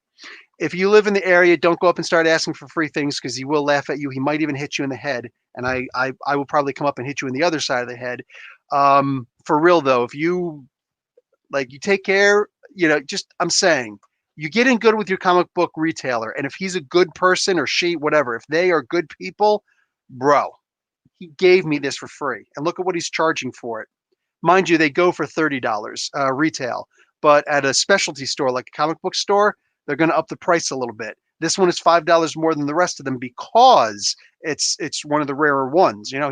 If you live in the area, don't go up and start asking for free things because he will laugh at you. He might even hit you in the head. And I will probably come up and hit you in the other side of the head. For real though, if you you take care, just I'm saying, you get in good with your comic book retailer. And if he's a good person or she, whatever, if they are good people, bro, he gave me this for free. And look at what he's charging for it. Mind you, they go for $30 retail, but at a specialty store like a comic book store, they're going to up the price a little bit. This one is $5 more than the rest of them because it's one of the rarer ones. You know,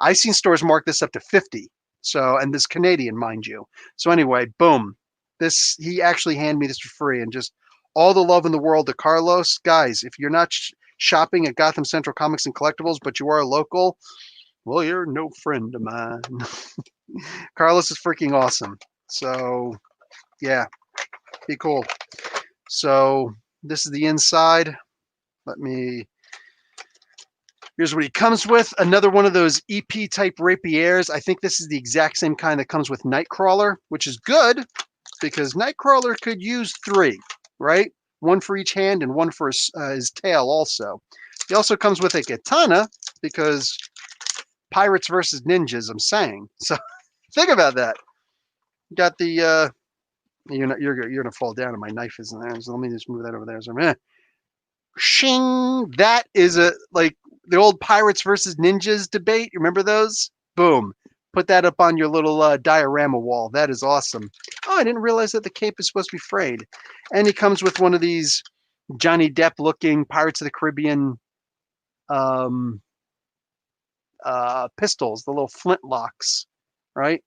I've seen stores mark this up to 50. So, and this Canadian, mind you. So anyway, boom. He actually handed me this for free, and just all the love in the world to Carlos. Guys, if you're not shopping at Gotham Central Comics and Collectibles, but you are local, well, you're no friend of mine. Carlos is freaking awesome. So, yeah, be cool. So, this is the inside. Here's what he comes with. Another one of those EP type rapiers. I think this is the exact same kind that comes with Nightcrawler, which is good because Nightcrawler could use 3, right? One for each hand and one for his tail also. He also comes with a katana because pirates versus ninjas, I'm saying. So think about that. Got the you're gonna fall down and my knife isn't there. So let me just move that over there. So shing. That is like the old pirates versus ninjas debate. You remember those? Boom. Put that up on your little diorama wall. That is awesome. Oh, I didn't realize that the cape is supposed to be frayed. And he comes with one of these Johnny Depp looking Pirates of the Caribbean pistols, the little flintlocks, right?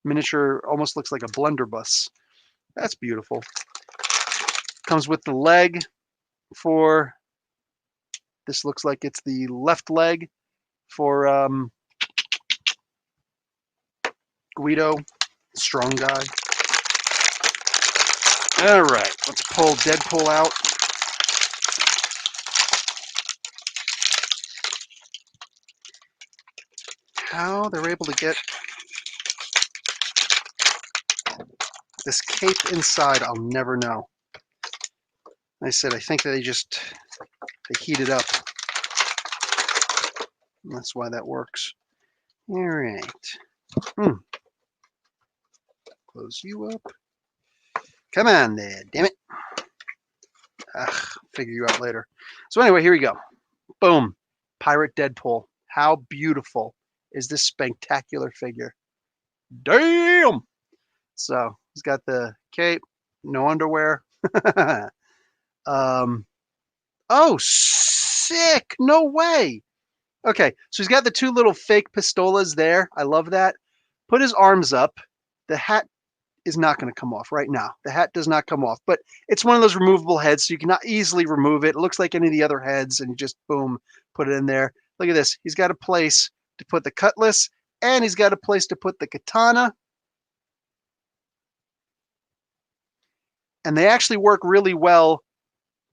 Miniature, almost looks like a blunderbuss. That's beautiful. Comes with the leg for, this looks like it's the left leg for Guido, strong guy. All right, let's pull Deadpool out. How they're able to get this cape inside, I'll never know. Like I said, I think that they heat it up. That's why that works. All right. Close you up. Come on there, damn it. Figure you out later. So anyway, here we go. Boom. Pirate Deadpool. How beautiful is this spectacular figure? Damn! So he's got the cape, no underwear. Oh, sick! No way! Okay, so he's got the 2 little fake pistolas there. I love that. Put his arms up. The hat is not going to come off right now. The hat does not come off, but it's one of those removable heads, so you cannot easily remove it. It looks like any of the other heads, and you just, boom, put it in there. Look at this. He's got a place to put the cutlass, and he's got a place to put the katana. And they actually work really well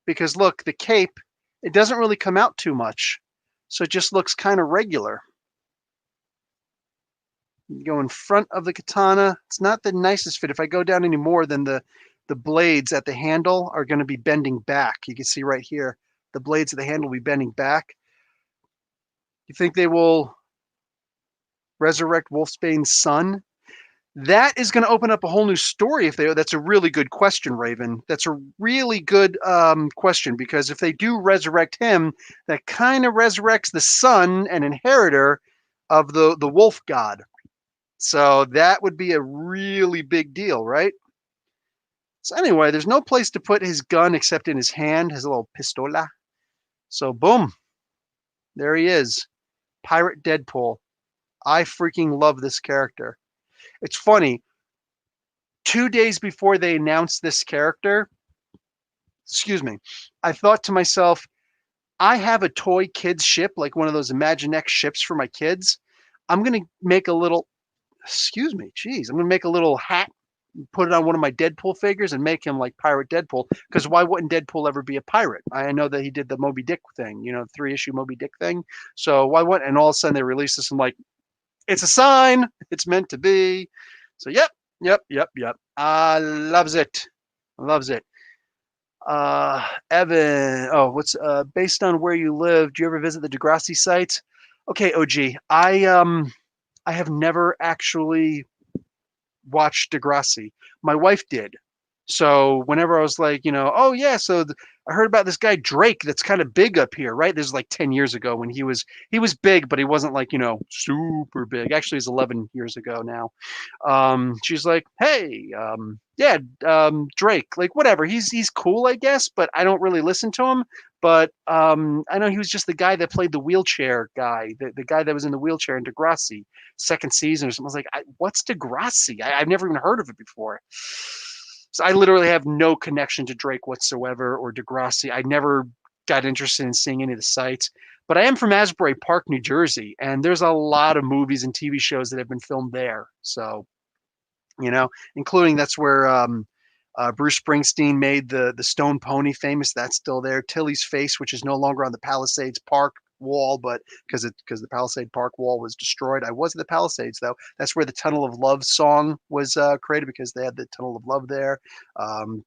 because, look, the cape, it doesn't really come out too much. So it just looks kind of regular. You go in front of the katana. It's not the nicest fit. If I go down any more, then the blades at the handle are going to be bending back. You can see right here, the blades of the handle will be bending back. You think they will resurrect Wolfsbane's son? That is going to open up a whole new story. That's a really good question, Raven. That's a really good question, because if they do resurrect him, that kind of resurrects the son and inheritor of the wolf god. So that would be a really big deal, right? So anyway, there's no place to put his gun except in his hand, his little pistola. So boom, there he is, Pirate Deadpool. I freaking love this character. It's funny, 2 days before they announced this character, I thought to myself, I have a toy kids ship, like one of those Imaginext ships for my kids. I'm going to make a little, I'm going to make a little hat, put it on one of my Deadpool figures and make him like Pirate Deadpool, because why wouldn't Deadpool ever be a pirate? I know that he did the Moby Dick thing, 3-issue Moby Dick thing. So why wouldn't, and all of a sudden they release this, and like, it's a sign. It's meant to be. So yep. I loves it. Evan. Oh, what's based on where you live? Do you ever visit the Degrassi sites? Okay, OG. I have never actually watched Degrassi. My wife did. So whenever I was like, oh yeah, so I heard about this guy Drake that's kind of big up here, right? This is like 10 years ago when he was big, but he wasn't like, super big. Actually, it's 11 years ago now. She's like, "Hey, yeah, Drake, like whatever. He's cool, I guess, but I don't really listen to him. But I know he was just the guy that played the wheelchair guy, the guy that was in the wheelchair in Degrassi, second season or something. I was like, what's Degrassi? I've never even heard of it before. So I literally have no connection to Drake whatsoever or Degrassi. I never got interested in seeing any of the sites. But I am from Asbury Park, New Jersey, and there's a lot of movies and TV shows that have been filmed there. So, including that's where Bruce Springsteen made the Stone Pony famous. That's still there. Tilly's Face, which is no longer on the Palisades Park wall, but because the Palisade Park wall was destroyed. I was at the Palisades though. That's where the Tunnel of Love song was created because they had the Tunnel of Love there.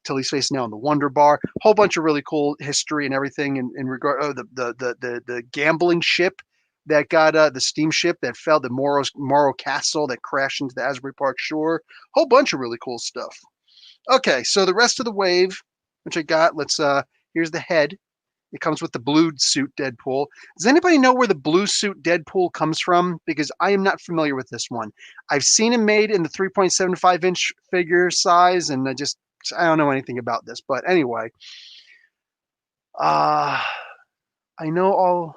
Tilly's Face now in the Wonder Bar. Whole bunch of really cool history and everything in regard. Oh, the gambling ship that got the steamship that fell, the Morro Castle that crashed into the Asbury Park shore. Whole bunch of really cool stuff. Okay, so the rest of the wave, which I got, here's the head. It comes with the blue suit Deadpool. Does anybody know where the blue suit Deadpool comes from? Because I am not familiar with this one. I've seen him made in the 3.75-inch figure size, and I don't know anything about this. But anyway, uh, I know all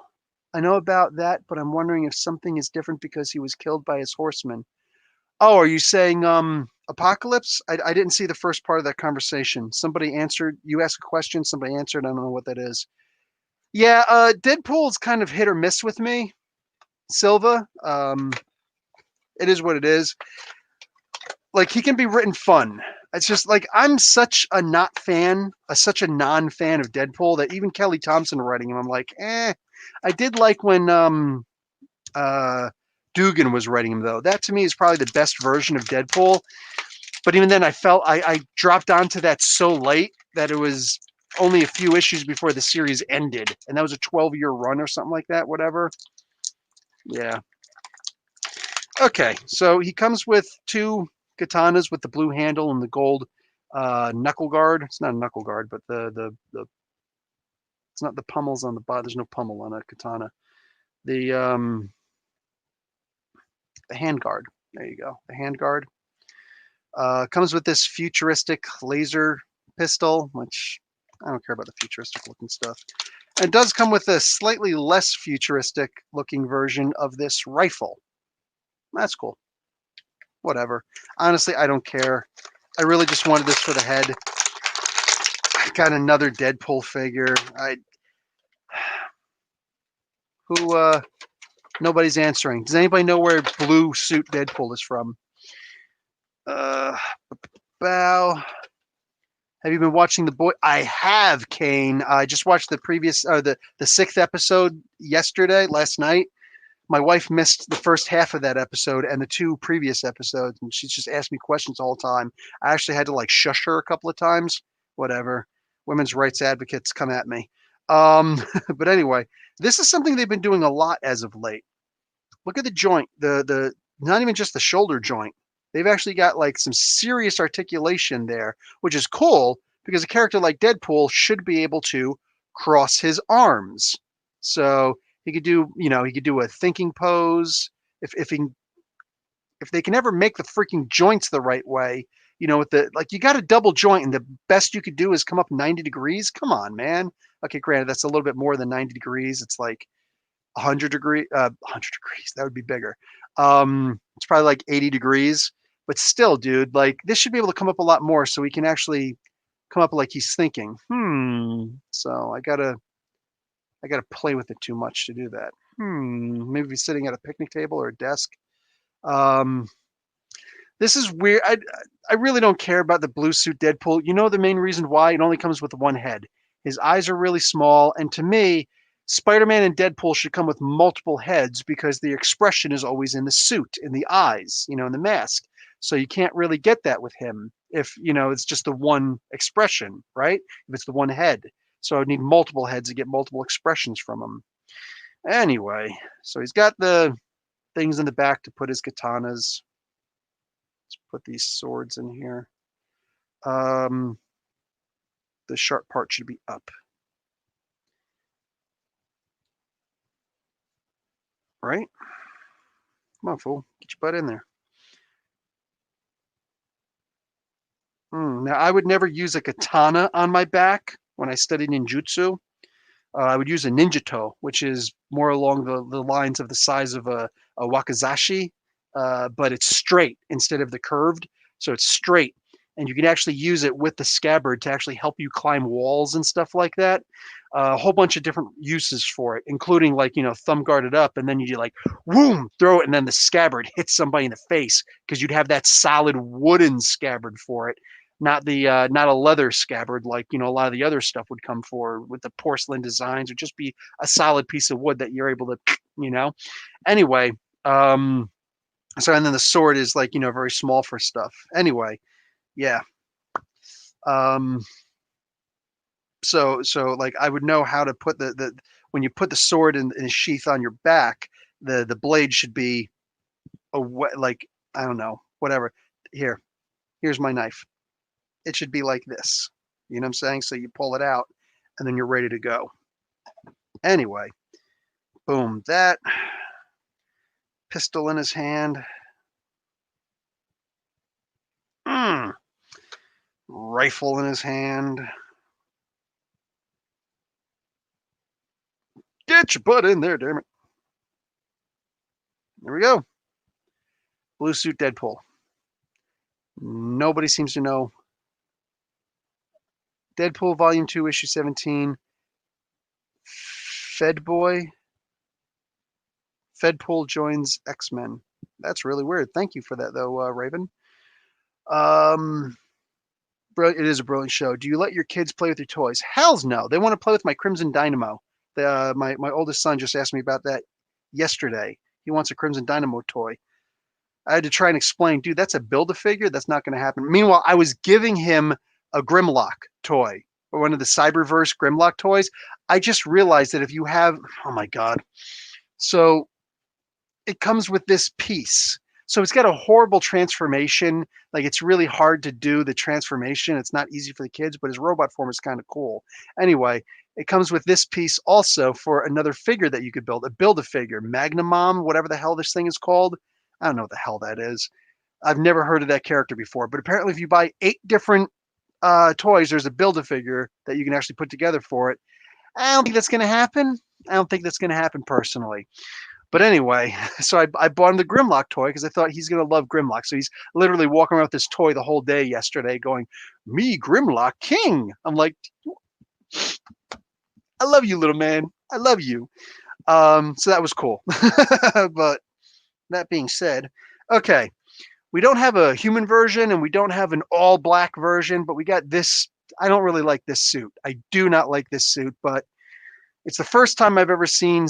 I know about that, but I'm wondering if something is different because he was killed by his horsemen. Oh, are you saying Apocalypse? I didn't see the first part of that conversation. Somebody answered. You asked a question. Somebody answered. I don't know what that is. Yeah, Deadpool's kind of hit or miss with me. Silva. It is what it is. Like he can be written fun. It's just like I'm such a not fan, such a non-fan of Deadpool that even Kelly Thompson writing him, I'm like, eh. I did like when uh Dugan was writing him though. That to me is probably the best version of Deadpool. But even then, I felt I dropped onto that so late that it was only a few issues before the series ended, and that was a 12-year run or something like that. Whatever. Yeah. Okay, so he comes with two katanas with the blue handle and the gold knuckle guard. It's not a knuckle guard, but the it's not the pummels on the bottom. There's no pummel on a katana. The the hand guard. There you go. The hand guard comes with this futuristic laser pistol, which I don't care about the futuristic looking stuff. And it does come with a slightly less futuristic looking version of this rifle. That's cool. Whatever. Honestly, I don't care. I really just wanted this for the head. I got another Deadpool figure. Who nobody's answering. Does anybody know where blue suit Deadpool is from? Uh Bow. Have you been watching The Boy? I have, Kane. I just watched the previous the sixth episode last night. My wife missed the first half of that episode and the two previous episodes, and she's just asked me questions all the time. I actually had to like shush her a couple of times. Whatever. Women's rights advocates come at me. But anyway, this is something they've been doing a lot as of late. Look at the joint, the not even just the shoulder joint. They've actually got like some serious articulation there, which is cool because a character like Deadpool should be able to cross his arms. So he could do a thinking pose if they can ever make the freaking joints the right way, with you got a double joint and the best you could do is come up 90 degrees. Come on, man. Okay, granted, that's a little bit more than 90 degrees. It's like 100 degrees. 100 degrees. That would be bigger. It's probably like 80 degrees. But still, dude, like this should be able to come up a lot more so he can actually come up like he's thinking. So I gotta play with it too much to do that. Maybe sitting at a picnic table or a desk. Um, this is weird. I really don't care about the blue suit Deadpool. You know the main reason why? It only comes with one head. His eyes are really small, and to me, Spider-Man and Deadpool should come with multiple heads because the expression is always in the suit, in the eyes, in the mask. So you can't really get that with him if, it's just the one expression, right? If it's the one head. So I would need multiple heads to get multiple expressions from him. Anyway, so he's got the things in the back to put his katanas. Let's put these swords in here. The sharp part should be up. Right? Come on, fool. Get your butt in there. Now, I would never use a katana on my back when I studied ninjutsu. I would use a ninja toe, which is more along the lines of the size of a wakizashi, but it's straight instead of the curved. So it's straight. And you can actually use it with the scabbard to actually help you climb walls and stuff like that. A whole bunch of different uses for it, including like, thumb guarded up, and then you like, whoom, throw it, and then the scabbard hits somebody in the face because you'd have that solid wooden scabbard for it, not a leather scabbard like a lot of the other stuff would come for with the porcelain designs. Would just be a solid piece of wood that you're able to. Anyway, so and then the sword is like very small for stuff. Anyway, yeah. Um, so like I would know how to put the when you put the sword in a sheath on your back, the blade should be like I don't know, whatever. Here's my knife. It should be like this. You know what I'm saying? So you pull it out and then you're ready to go. Anyway, boom, that pistol in his hand. Rifle in his hand. Get your butt in there, damn it. There we go. Blue suit Deadpool. Nobody seems to know. Deadpool Volume 2, Issue 17. Fedpool joins X-Men. That's really weird. Thank you for that, though, Raven. It is a brilliant show. Do you let your kids play with your toys? Hells no. They want to play with my Crimson Dynamo. My oldest son just asked me about that yesterday. He wants a Crimson Dynamo toy. I had to try and explain, dude, that's a Build-A-Figure. That's not going to happen. Meanwhile, I was giving him a Grimlock toy, or one of the Cyberverse Grimlock toys. I just realized that if you have, oh my God. So it comes with this piece. So it's got a horrible transformation. Like it's really hard to do the transformation. It's not easy for the kids, but his robot form is kind of cool. Anyway, it comes with this piece also for another figure that you could build, a Build-A-Figure, Magnamom, whatever the hell this thing is called. I don't know what the hell that is. I've never heard of that character before, but apparently if you buy 8 different toys, there's a Build-A-Figure that you can actually put together for it. I don't think that's going to happen. I don't think that's going to happen personally. But anyway, so I bought him the Grimlock toy because I thought he's going to love Grimlock. So he's literally walking around with this toy the whole day yesterday going, me, Grimlock King. I'm like, I love you, little man. I love you. So that was cool. But that being said, okay, we don't have a human version and we don't have an all black version, but we got this. I don't really like this suit. I do not like this suit, but it's the first time I've ever seen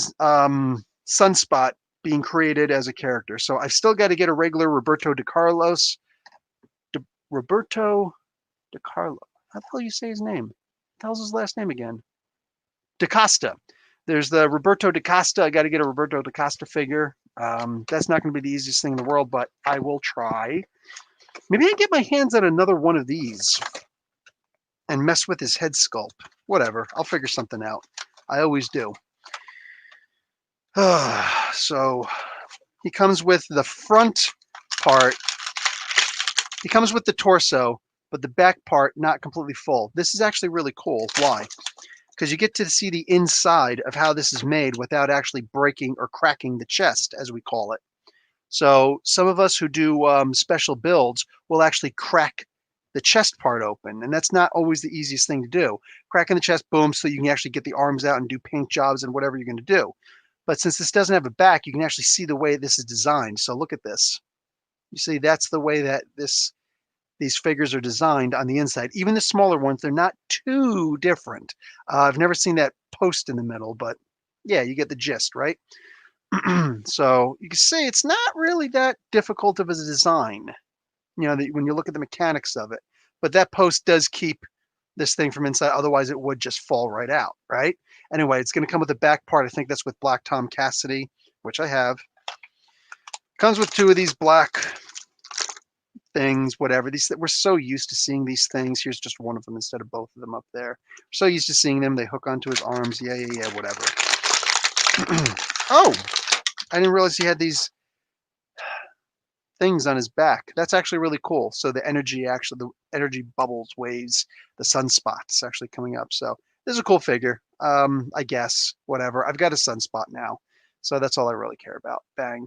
Sunspot being created as a character. So I've still got to get a regular Roberto DeCarlos. Roberto DeCarlo. How the hell do you say his name? What the hell's his last name again? DaCosta. There's the Roberto DaCosta. I got to get a Roberto DaCosta figure. That's not going to be the easiest thing in the world, but I will try. Maybe I can get my hands on another one of these and mess with his head sculpt. Whatever. I'll figure something out. I always do. So he comes with the front part. He comes with the torso, but the back part not completely full. This is actually really cool. Why? Because you get to see the inside of how this is made without actually breaking or cracking the chest, as we call it. So some of us who do special builds will actually crack the chest part open, and that's not always the easiest thing to do. Cracking the chest, boom, so you can actually get the arms out and do paint jobs and whatever you're going to do. But since this doesn't have a back, you can actually see the way this is designed. So look at this. You see, that's the way that these figures are designed on the inside. Even the smaller ones, they're not too different. I've never seen that post in the middle, but yeah, you get the gist, right? So you can see it's not really that difficult of a design, when you look at the mechanics of it. But that post does keep this thing from inside. Otherwise, it would just fall right out, right? Anyway, it's going to come with the back part. I think that's with Black Tom Cassidy, which I have. Comes with 2 of these black things, whatever. We're so used to seeing these things. Here's just one of them instead of both of them up there. We're so used to seeing them. They hook onto his arms. Yeah, whatever. Oh, I didn't realize he had these things on his back. That's actually really cool. So the energy bubbles, waves, the sunspots actually coming up. So this is a cool figure. I guess, whatever. I've got a sunspot now. So that's all I really care about. Bang.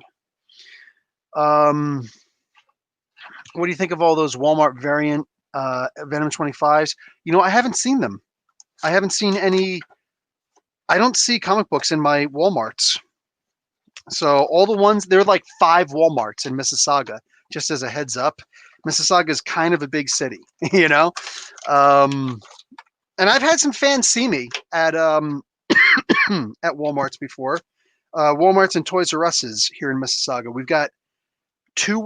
What do you think of all those Walmart variant Venom 25s? I haven't seen them. I haven't seen any. I don't see comic books in my Walmarts. So all the ones, there are like 5 Walmarts in Mississauga, just as a heads up. Mississauga is kind of a big city, you know? Um, and I've had some fans see me at at Walmarts before. Walmarts and Toys R Us's here in Mississauga. We've got two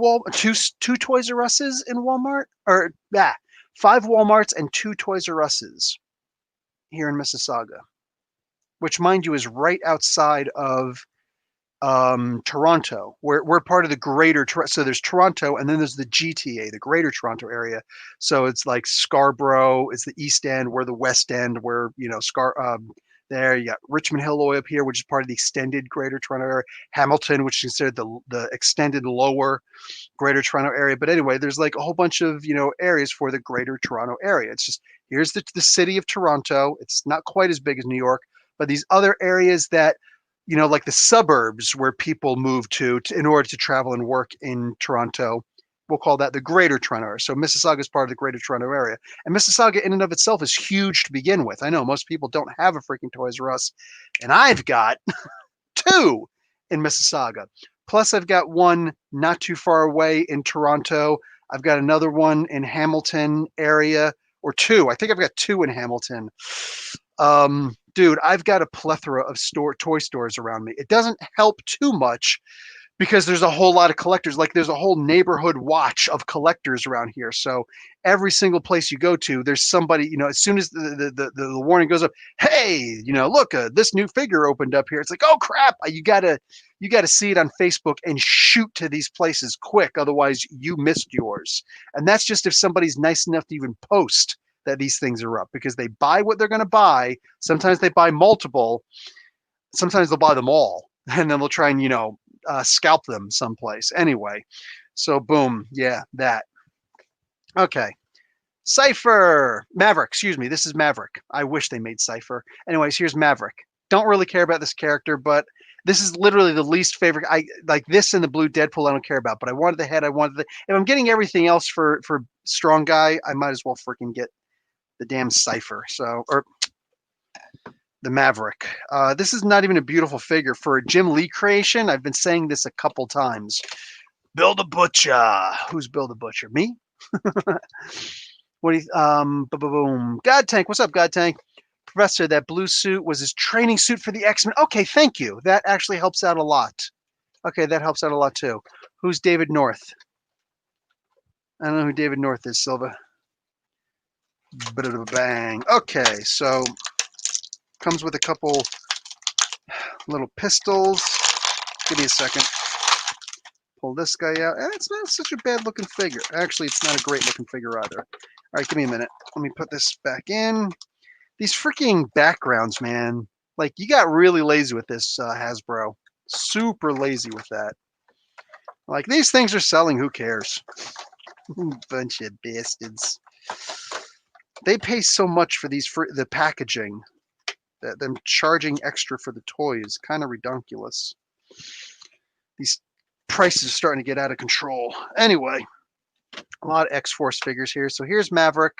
Toys R Us's in Walmart, or 5 Walmarts and 2 Toys R Us's here in Mississauga, which, mind you, is right outside of Toronto. We're part of the greater, so there's Toronto, and then there's the GTA, the Greater Toronto Area. So it's like Scarborough is the East End, we're the West End, where there you got Richmond Hill way up here, which is part of the extended Greater Toronto Area. Hamilton, which is considered the extended lower Greater Toronto Area. But anyway, there's like a whole bunch of areas for the Greater Toronto Area. It's just, here's the city of Toronto. It's not quite as big as New York, but these other areas that like the suburbs where people move to in order to travel and work in Toronto, we'll call that the Greater Toronto Area. So Mississauga is part of the Greater Toronto Area. And Mississauga in and of itself is huge to begin with. I know most people don't have a freaking Toys R Us, and I've got 2 in Mississauga. Plus I've got one not too far away in Toronto. I've got another one in Hamilton area, or 2. I think I've got 2 in Hamilton. Dude, I've got a plethora of toy stores around me. It doesn't help too much because there's a whole lot of collectors. Like there's a whole neighborhood watch of collectors around here. So every single place you go to, there's somebody, as soon as the warning goes up, hey, look, this new figure opened up here. It's like, oh crap, you gotta see it on Facebook and shoot to these places quick. Otherwise you missed yours. And that's just if somebody's nice enough to even post that these things are up, because they buy what they're going to buy. Sometimes they buy multiple. Sometimes they'll buy them all, and then they'll try and scalp them someplace. Anyway, so boom, yeah, that. Okay, Cypher, Maverick. Excuse me, this is Maverick. I wish they made Cypher. Anyways, here's Maverick. Don't really care about this character, but this is literally the least favorite. I like this and the blue Deadpool. I don't care about, but I wanted the head. If I'm getting everything else for strong guy, I might as well freaking get the damn Cypher. So, or the Maverick. This is not even a beautiful figure for a Jim Lee creation. I've been saying this a couple times. Build a Butcher. Who's Build a Butcher? Me? What do you? Boom. God Tank. What's up, God Tank? Professor, that blue suit was his training suit for the X-Men. Okay, thank you. That actually helps out a lot. Okay, that helps out a lot too. Who's David North? I don't know who David North is, Silva. Bang. Okay, so comes with a couple little pistols. Give me a second. Pull this guy out. And it's not such a bad looking figure. Actually, it's not a great looking figure either. All right, give me a minute. Let me put this back in. These freaking backgrounds, man. Like, you got really lazy with this, Hasbro. Super lazy with that. Like, these things are selling. Who cares? Bunch of bastards. They pay so much for the packaging that them charging extra for the toys, kind of redonkulous. These prices are starting to get out of control. Anyway, a lot of X-Force figures here. So here's Maverick.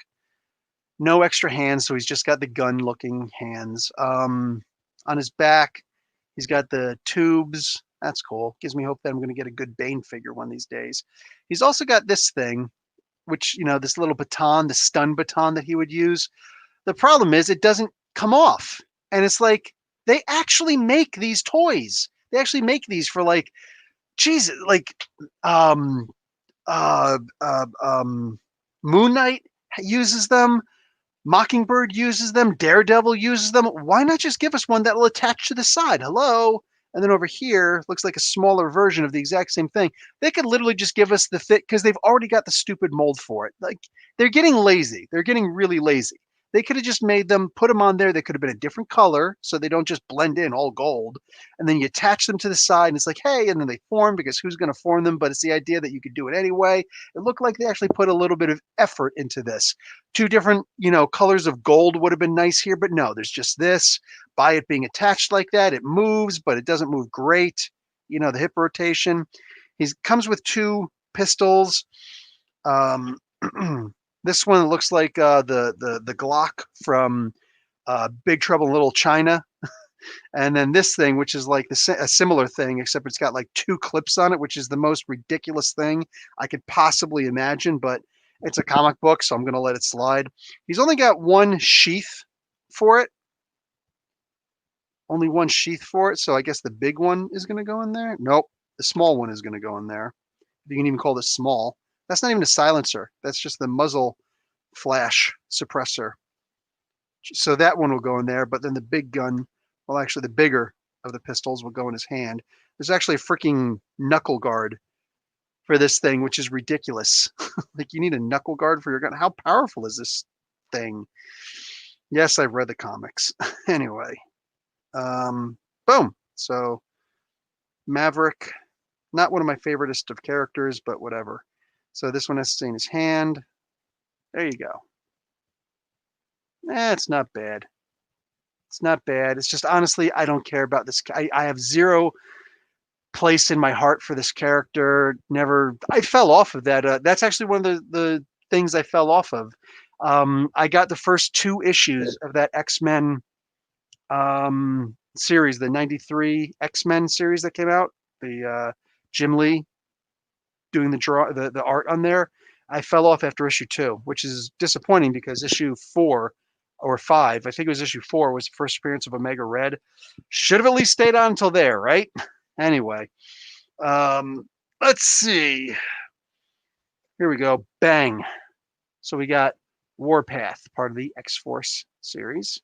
No extra hands, so he's just got the gun-looking hands. On his back, he's got the tubes. That's cool. Gives me hope that I'm going to get a good Bane figure one of these days. He's also got this thing, which, this little baton, the stun baton that he would use. The problem is it doesn't come off. And it's like, they actually make these toys. They actually make these for like, Jesus, like, Moon Knight uses them. Mockingbird uses them. Daredevil uses them. Why not just give us one that will attach to the side? Hello? And then over here, looks like a smaller version of the exact same thing. They could literally just give us the thick, because they've already got the stupid mold for it. Like, they're getting lazy. They're getting really lazy. They could have just made them, put them on there. They could have been a different color so they don't just blend in all gold. And then you attach them to the side and it's like, hey, and then they form because who's going to form them? But it's the idea that you could do it anyway. It looked like they actually put a little bit of effort into this. Two different, colors of gold would have been nice here, but no, there's just this. By it being attached like that, it moves, but it doesn't move great. The hip rotation. He comes with two pistols. This one looks like the Glock from Big Trouble in Little China, and then this thing, which is like a similar thing, except it's got like two clips on it, which is the most ridiculous thing I could possibly imagine. But it's a comic book, so I'm going to let it slide. He's only got one sheath for it. Only one sheath for it, so I guess the big one is going to go in there. Nope, the small one is going to go in there. If you can even call this small. That's not even a silencer. That's just the muzzle flash suppressor. So that one will go in there, but then the big gun, well, actually the bigger of the pistols will go in his hand. There's actually a freaking knuckle guard for this thing, which is ridiculous. Like, you need a knuckle guard for your gun. How powerful is this thing? Yes, I've read the comics. Anyway, boom. So Maverick, not one of my favoriteest of characters, but whatever. So this one has to stay in his hand. There you go. It's not bad. It's not bad. It's just, honestly, I don't care about this. I have zero place in my heart for this character. Never. I fell off of that. That's actually one of the things I fell off of. I got the first 2 issues of that X-Men series, the 93 X-Men series that came out. The Jim Lee doing the art on there. I fell off after issue 2, which is disappointing because issue 4 or 5, I think it was issue 4, was the first appearance of Omega Red. Should have at least stayed on until there, right? Anyway, let's see. Here we go. Bang. So we got Warpath, part of the X-Force series.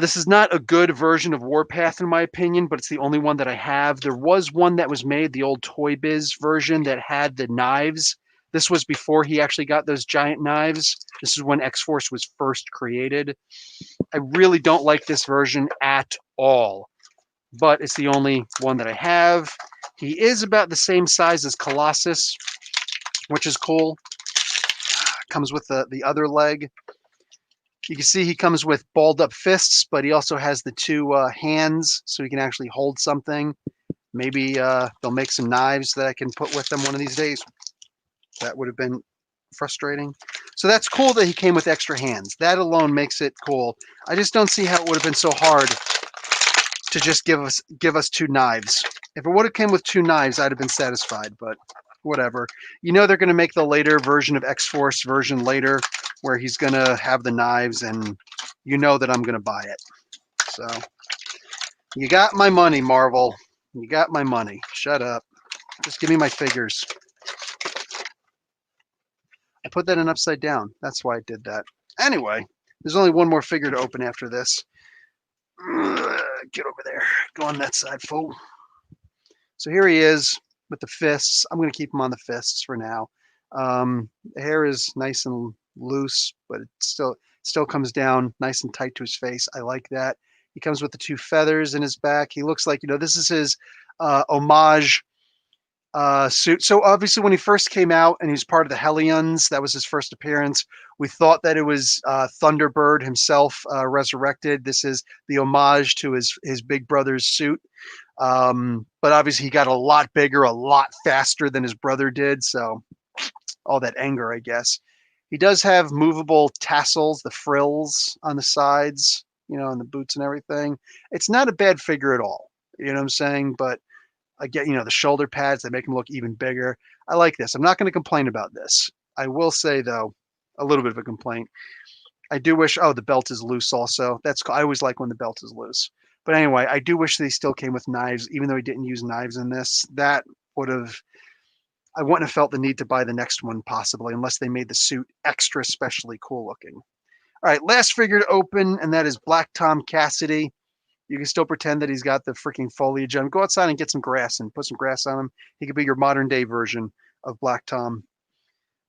This is not a good version of Warpath in my opinion, but it's the only one that I have. There was one that was made, the old Toy Biz version, that had the knives. This was before he actually got those giant knives. This is when X-Force was first created. I really don't like this version at all, but it's the only one that I have. He is about the same size as Colossus, which is cool. Comes with the other leg. You can see he comes with balled up fists, but he also has the 2 hands, so he can actually hold something. Maybe they'll make some knives that I can put with them one of these days. That would have been frustrating. So that's cool that he came with extra hands. That alone makes it cool. I just don't see how it would have been so hard to just give us 2 knives. If it would have came with 2 knives, I'd have been satisfied, but whatever. They're going to make the later version of X-Force version later, where he's going to have the knives, and that I'm going to buy it. So you got my money, Marvel. You got my money. Shut up. Just give me my figures. I put that in upside down. That's why I did that. Anyway, there's only one more figure to open after this. Get over there. Go on that side, fool. So here he is with the fists. I'm going to keep him on the fists for now. The hair is nice and loose, but it still comes down nice and tight to his face. I like that. He comes with the 2 feathers in his back. He looks like, this is his homage suit. So obviously when he first came out and he was part of the Hellions, that was his first appearance. We thought that it was Thunderbird himself resurrected. This is the homage to his big brother's suit. But obviously he got a lot bigger, a lot faster than his brother did. So all that anger, I guess. He does have movable tassels, the frills on the sides, and the boots and everything. It's not a bad figure at all. You know what I'm saying? But I get, the shoulder pads, they make him look even bigger. I like this. I'm not going to complain about this. I will say, though, a little bit of a complaint. I do wish, the belt is loose also. I always like when the belt is loose. But anyway, I do wish they still came with knives, even though he didn't use knives in this. I wouldn't have felt the need to buy the next one, possibly, unless they made the suit extra specially cool looking. All right, last figure to open, and that is Black Tom Cassidy. You can still pretend that he's got the freaking foliage on him. Go outside and get some grass and put some grass on him. He could be your modern day version of Black Tom.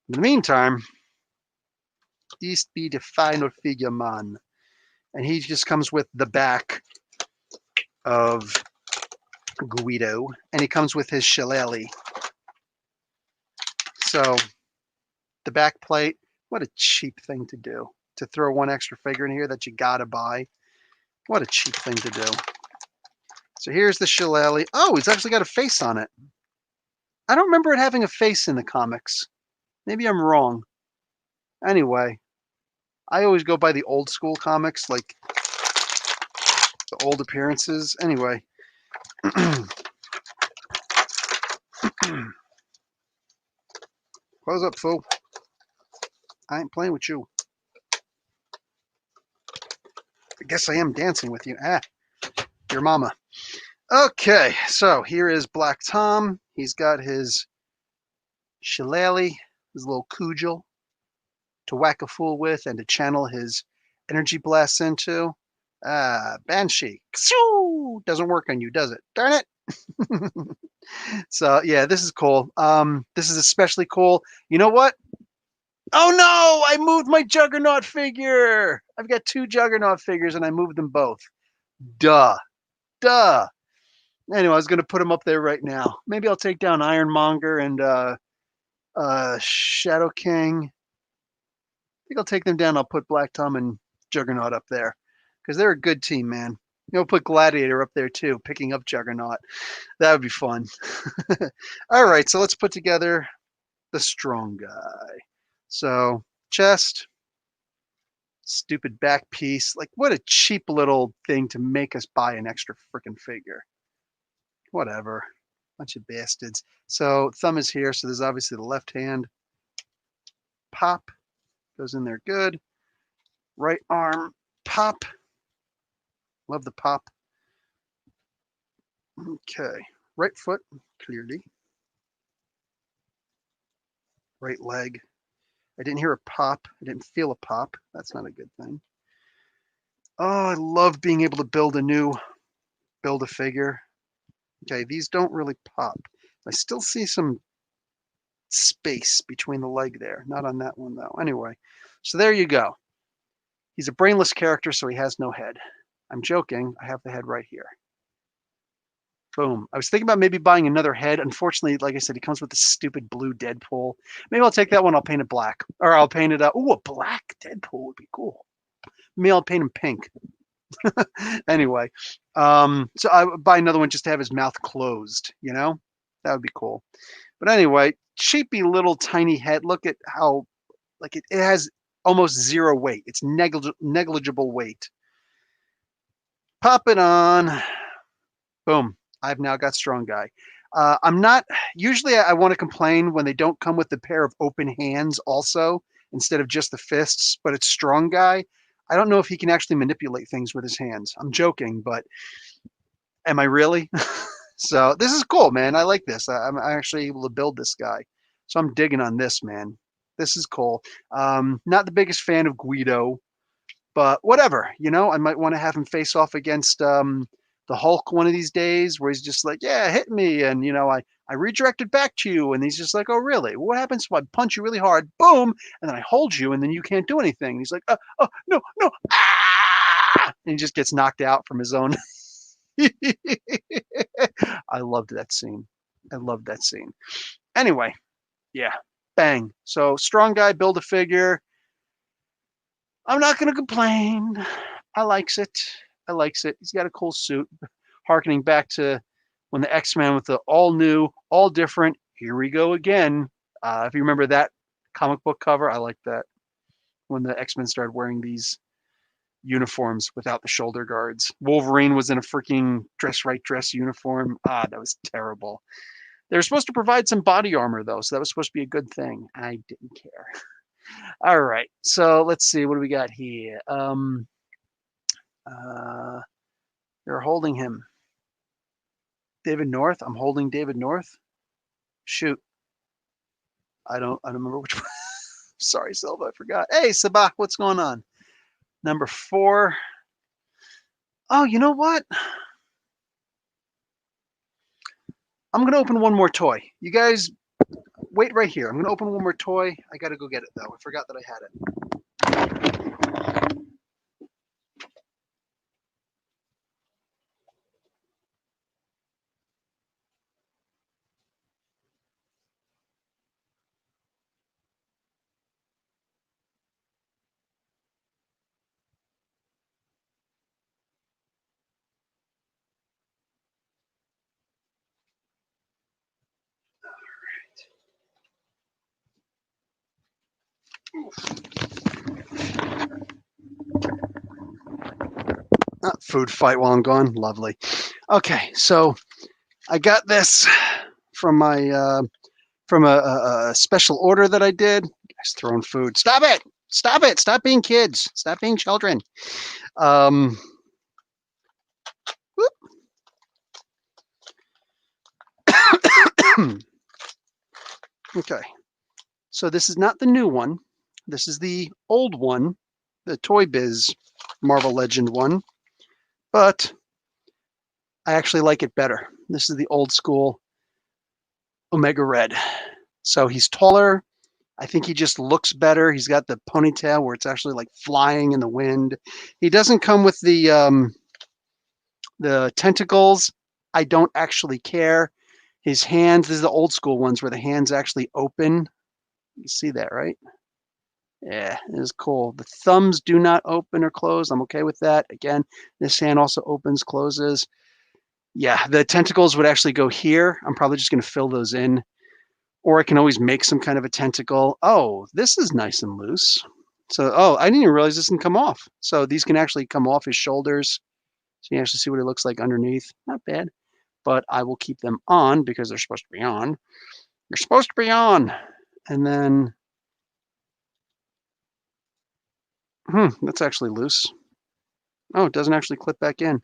In the meantime, This be the final figure, man. And he just comes with the back of Guido, and he comes with his shillelagh. So the back plate, what a cheap thing to do. To throw one extra figure in here that you gotta buy. What a cheap thing to do. So here's the shillelagh. Oh, it's actually got a face on it. I don't remember it having a face in the comics. Maybe I'm wrong. Anyway, I always go by the old school comics, like the old appearances. Anyway. Close up, fool. I ain't playing with you. I guess I am dancing with you. Ah, your mama. Okay, so here is Black Tom. He's got his shillelagh, his little cudgel to whack a fool with and to channel his energy blasts into. Banshee. Doesn't work on you, does it? Darn it. So, yeah, this is cool. This is especially cool. You know what? Oh no, I moved my Juggernaut figure. I've got 2 Juggernaut figures and I moved them both. Duh. Anyway, I was going to put them up there right now. Maybe I'll take down Ironmonger and Shadow King. I think I'll take them down. I'll put Black Tom and Juggernaut up there because they're a good team, man. I'll put Gladiator up there too, picking up Juggernaut. That would be fun. All right, so let's put together the strong guy. So chest, stupid back piece. Like, what a cheap little thing to make us buy an extra freaking figure. Whatever. Bunch of bastards. So thumb is here, so there's obviously the left hand. Pop. Goes in there good. Right arm. Pop. Love the pop. Okay. Right foot, clearly. Right leg. I didn't hear a pop. I didn't feel a pop. That's not a good thing. Oh, I love being able to build a figure. Okay, these don't really pop. I still see some space between the leg there. Not on that one, though. Anyway, so there you go. He's a brainless character, so he has no head. I'm joking. I have the head right here. Boom. I was thinking about maybe buying another head. Unfortunately, like I said, he comes with this stupid blue Deadpool. Maybe I'll take that one. I'll paint it black. Or I'll paint it up. Ooh, a black Deadpool would be cool. Maybe I'll paint him pink. Anyway, so I would buy another one just to have his mouth closed, you know? That would be cool. But anyway, cheapy little tiny head. Look at how, like, it has almost 0 weight. It's negligible weight. Pop it on. Boom. I've now got strong guy. I'm not, usually I want to complain when they don't come with the pair of open hands also, instead of just the fists, but it's strong guy. I don't know if he can actually manipulate things with his hands. I'm joking, but am I really? So this is cool, man. I like this. I'm actually able to build this guy. So I'm digging on this, man. This is cool. Not the biggest fan of Guido, but whatever. You know, I might want to have him face off against the Hulk one of these days where he's just like, yeah, hit me. And, you know, I redirected back to you. And he's just like, oh, really? What happens if I punch you really hard? Boom. And then I hold you and then you can't do anything. And he's like, oh, no. Ah! And he just gets knocked out from his own. I loved that scene. I loved that scene. Anyway, yeah, bang. So strong guy, build a figure. I'm not going to complain. I likes it. He's got a cool suit, harkening back to when the X-Men with the all new, all different, here we go again. If you remember that comic book cover, I like that. When the X-Men started wearing these uniforms without the shoulder guards. Wolverine was in a freaking dress uniform. That was terrible. They were supposed to provide some body armor, though, so that was supposed to be a good thing. I didn't care. All right, so let's see. What do we got here? You're holding him. David North. I'm holding David North. Shoot. I don't remember which one. Sorry, Silva, I forgot. Hey, Sabah, what's going on? Number 4. Oh, you know what? I'm going to open one more toy. You guys, wait right here. I'm going to open one more toy. I got to go get it, though. I forgot that I had it. Food fight while I'm gone. Lovely. Okay, so I got this from my from a special order that I did. Guys throwing food. Stop it! Stop it! Stop being kids. Stop being children. Okay, so this is not the new one. This is the old one, the Toy Biz Marvel Legend one, but I actually like it better. This is the old school Omega Red. So he's taller. I think he just looks better. He's got the ponytail where it's actually like flying in the wind. He doesn't come with the tentacles. I don't actually care. His hands, this is the old school ones where the hands actually open. You see that, right? Yeah, it is cool. The thumbs do not open or close. I'm okay with that. Again, this hand also opens, closes. Yeah, the tentacles would actually go here. I'm probably just going to fill those in. Or I can always make some kind of a tentacle. Oh, this is nice and loose. So, oh, I didn't even realize this can come off. So these can actually come off his shoulders. So you can actually see what it looks like underneath. Not bad. But I will keep them on because they're supposed to be on. They're supposed to be on. And then, that's actually loose. Oh, it doesn't actually clip back in.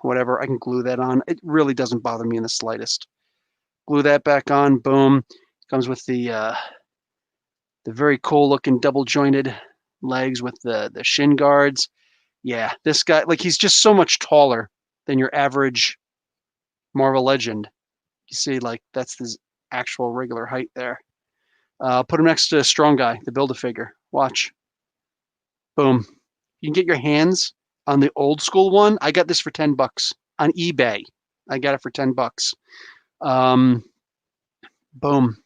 Whatever. I can glue that on. It really doesn't bother me in the slightest. Glue that back on. Boom. Comes with the very cool looking double jointed legs with the shin guards. Yeah, this guy, like, he's just so much taller than your average Marvel Legend. You see, like, that's his actual regular height there. Put him next to a Strong Guy, the Build-A-Figure. Watch. Boom. You can get your hands on the old school one. I got this for $10 on eBay. I got it for $10. Boom.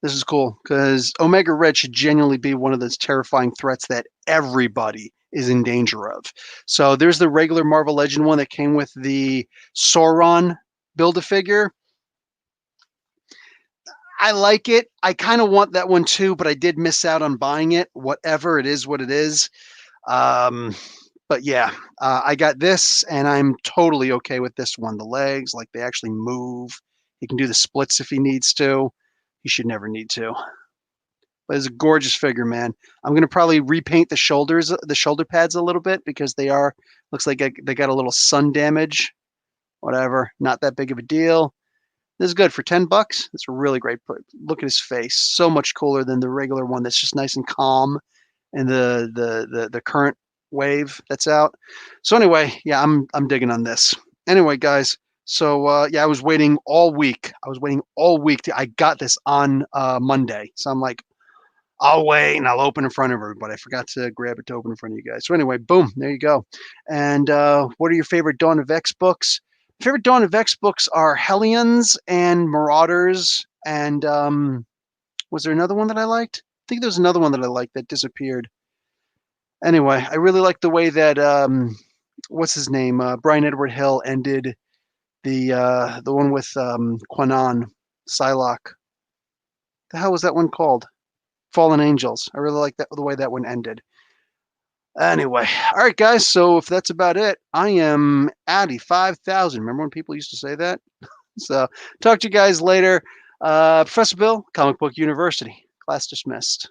This is cool because Omega Red should genuinely be one of those terrifying threats that everybody is in danger of. So there's the regular Marvel Legend one that came with the Sauron Build-A-Figure. I like it. I kind of want that one too, but I did miss out on buying it. Whatever, it is what it is. But yeah, I got this, and I'm totally okay with this one. The legs, like, they actually move. He can do the splits if he needs to. He should never need to. But it's a gorgeous figure, man. I'm gonna probably repaint the shoulders, the shoulder pads a little bit because they are, looks like they got a little sun damage. Whatever, not that big of a deal. This is good for $10. It's a really great. Look at his face, so much cooler than the regular one. That's just nice and calm, and the current wave that's out. So anyway, yeah, I'm digging on this. Anyway, guys. So yeah, I was waiting all week. I got this on Monday. So I'm like, I'll wait and I'll open in front of everybody. I forgot to grab it to open in front of you guys. So anyway, boom, there you go. And what are your favorite Dawn of X books? Favorite Dawn of X books are Hellions and Marauders. And was there another one that I liked? I think there was another one that I liked that disappeared. Anyway, I really like the way that what's his name? Brian Edward Hill ended the one with Quanon, Psylocke. The hell was that one called? Fallen Angels. I really like that, the way that one ended. Anyway, all right, guys. So if that's about it, I am Addy 5,000. Remember when people used to say that? So talk to you guys later. Professor Bill, Comic Book University. Class dismissed.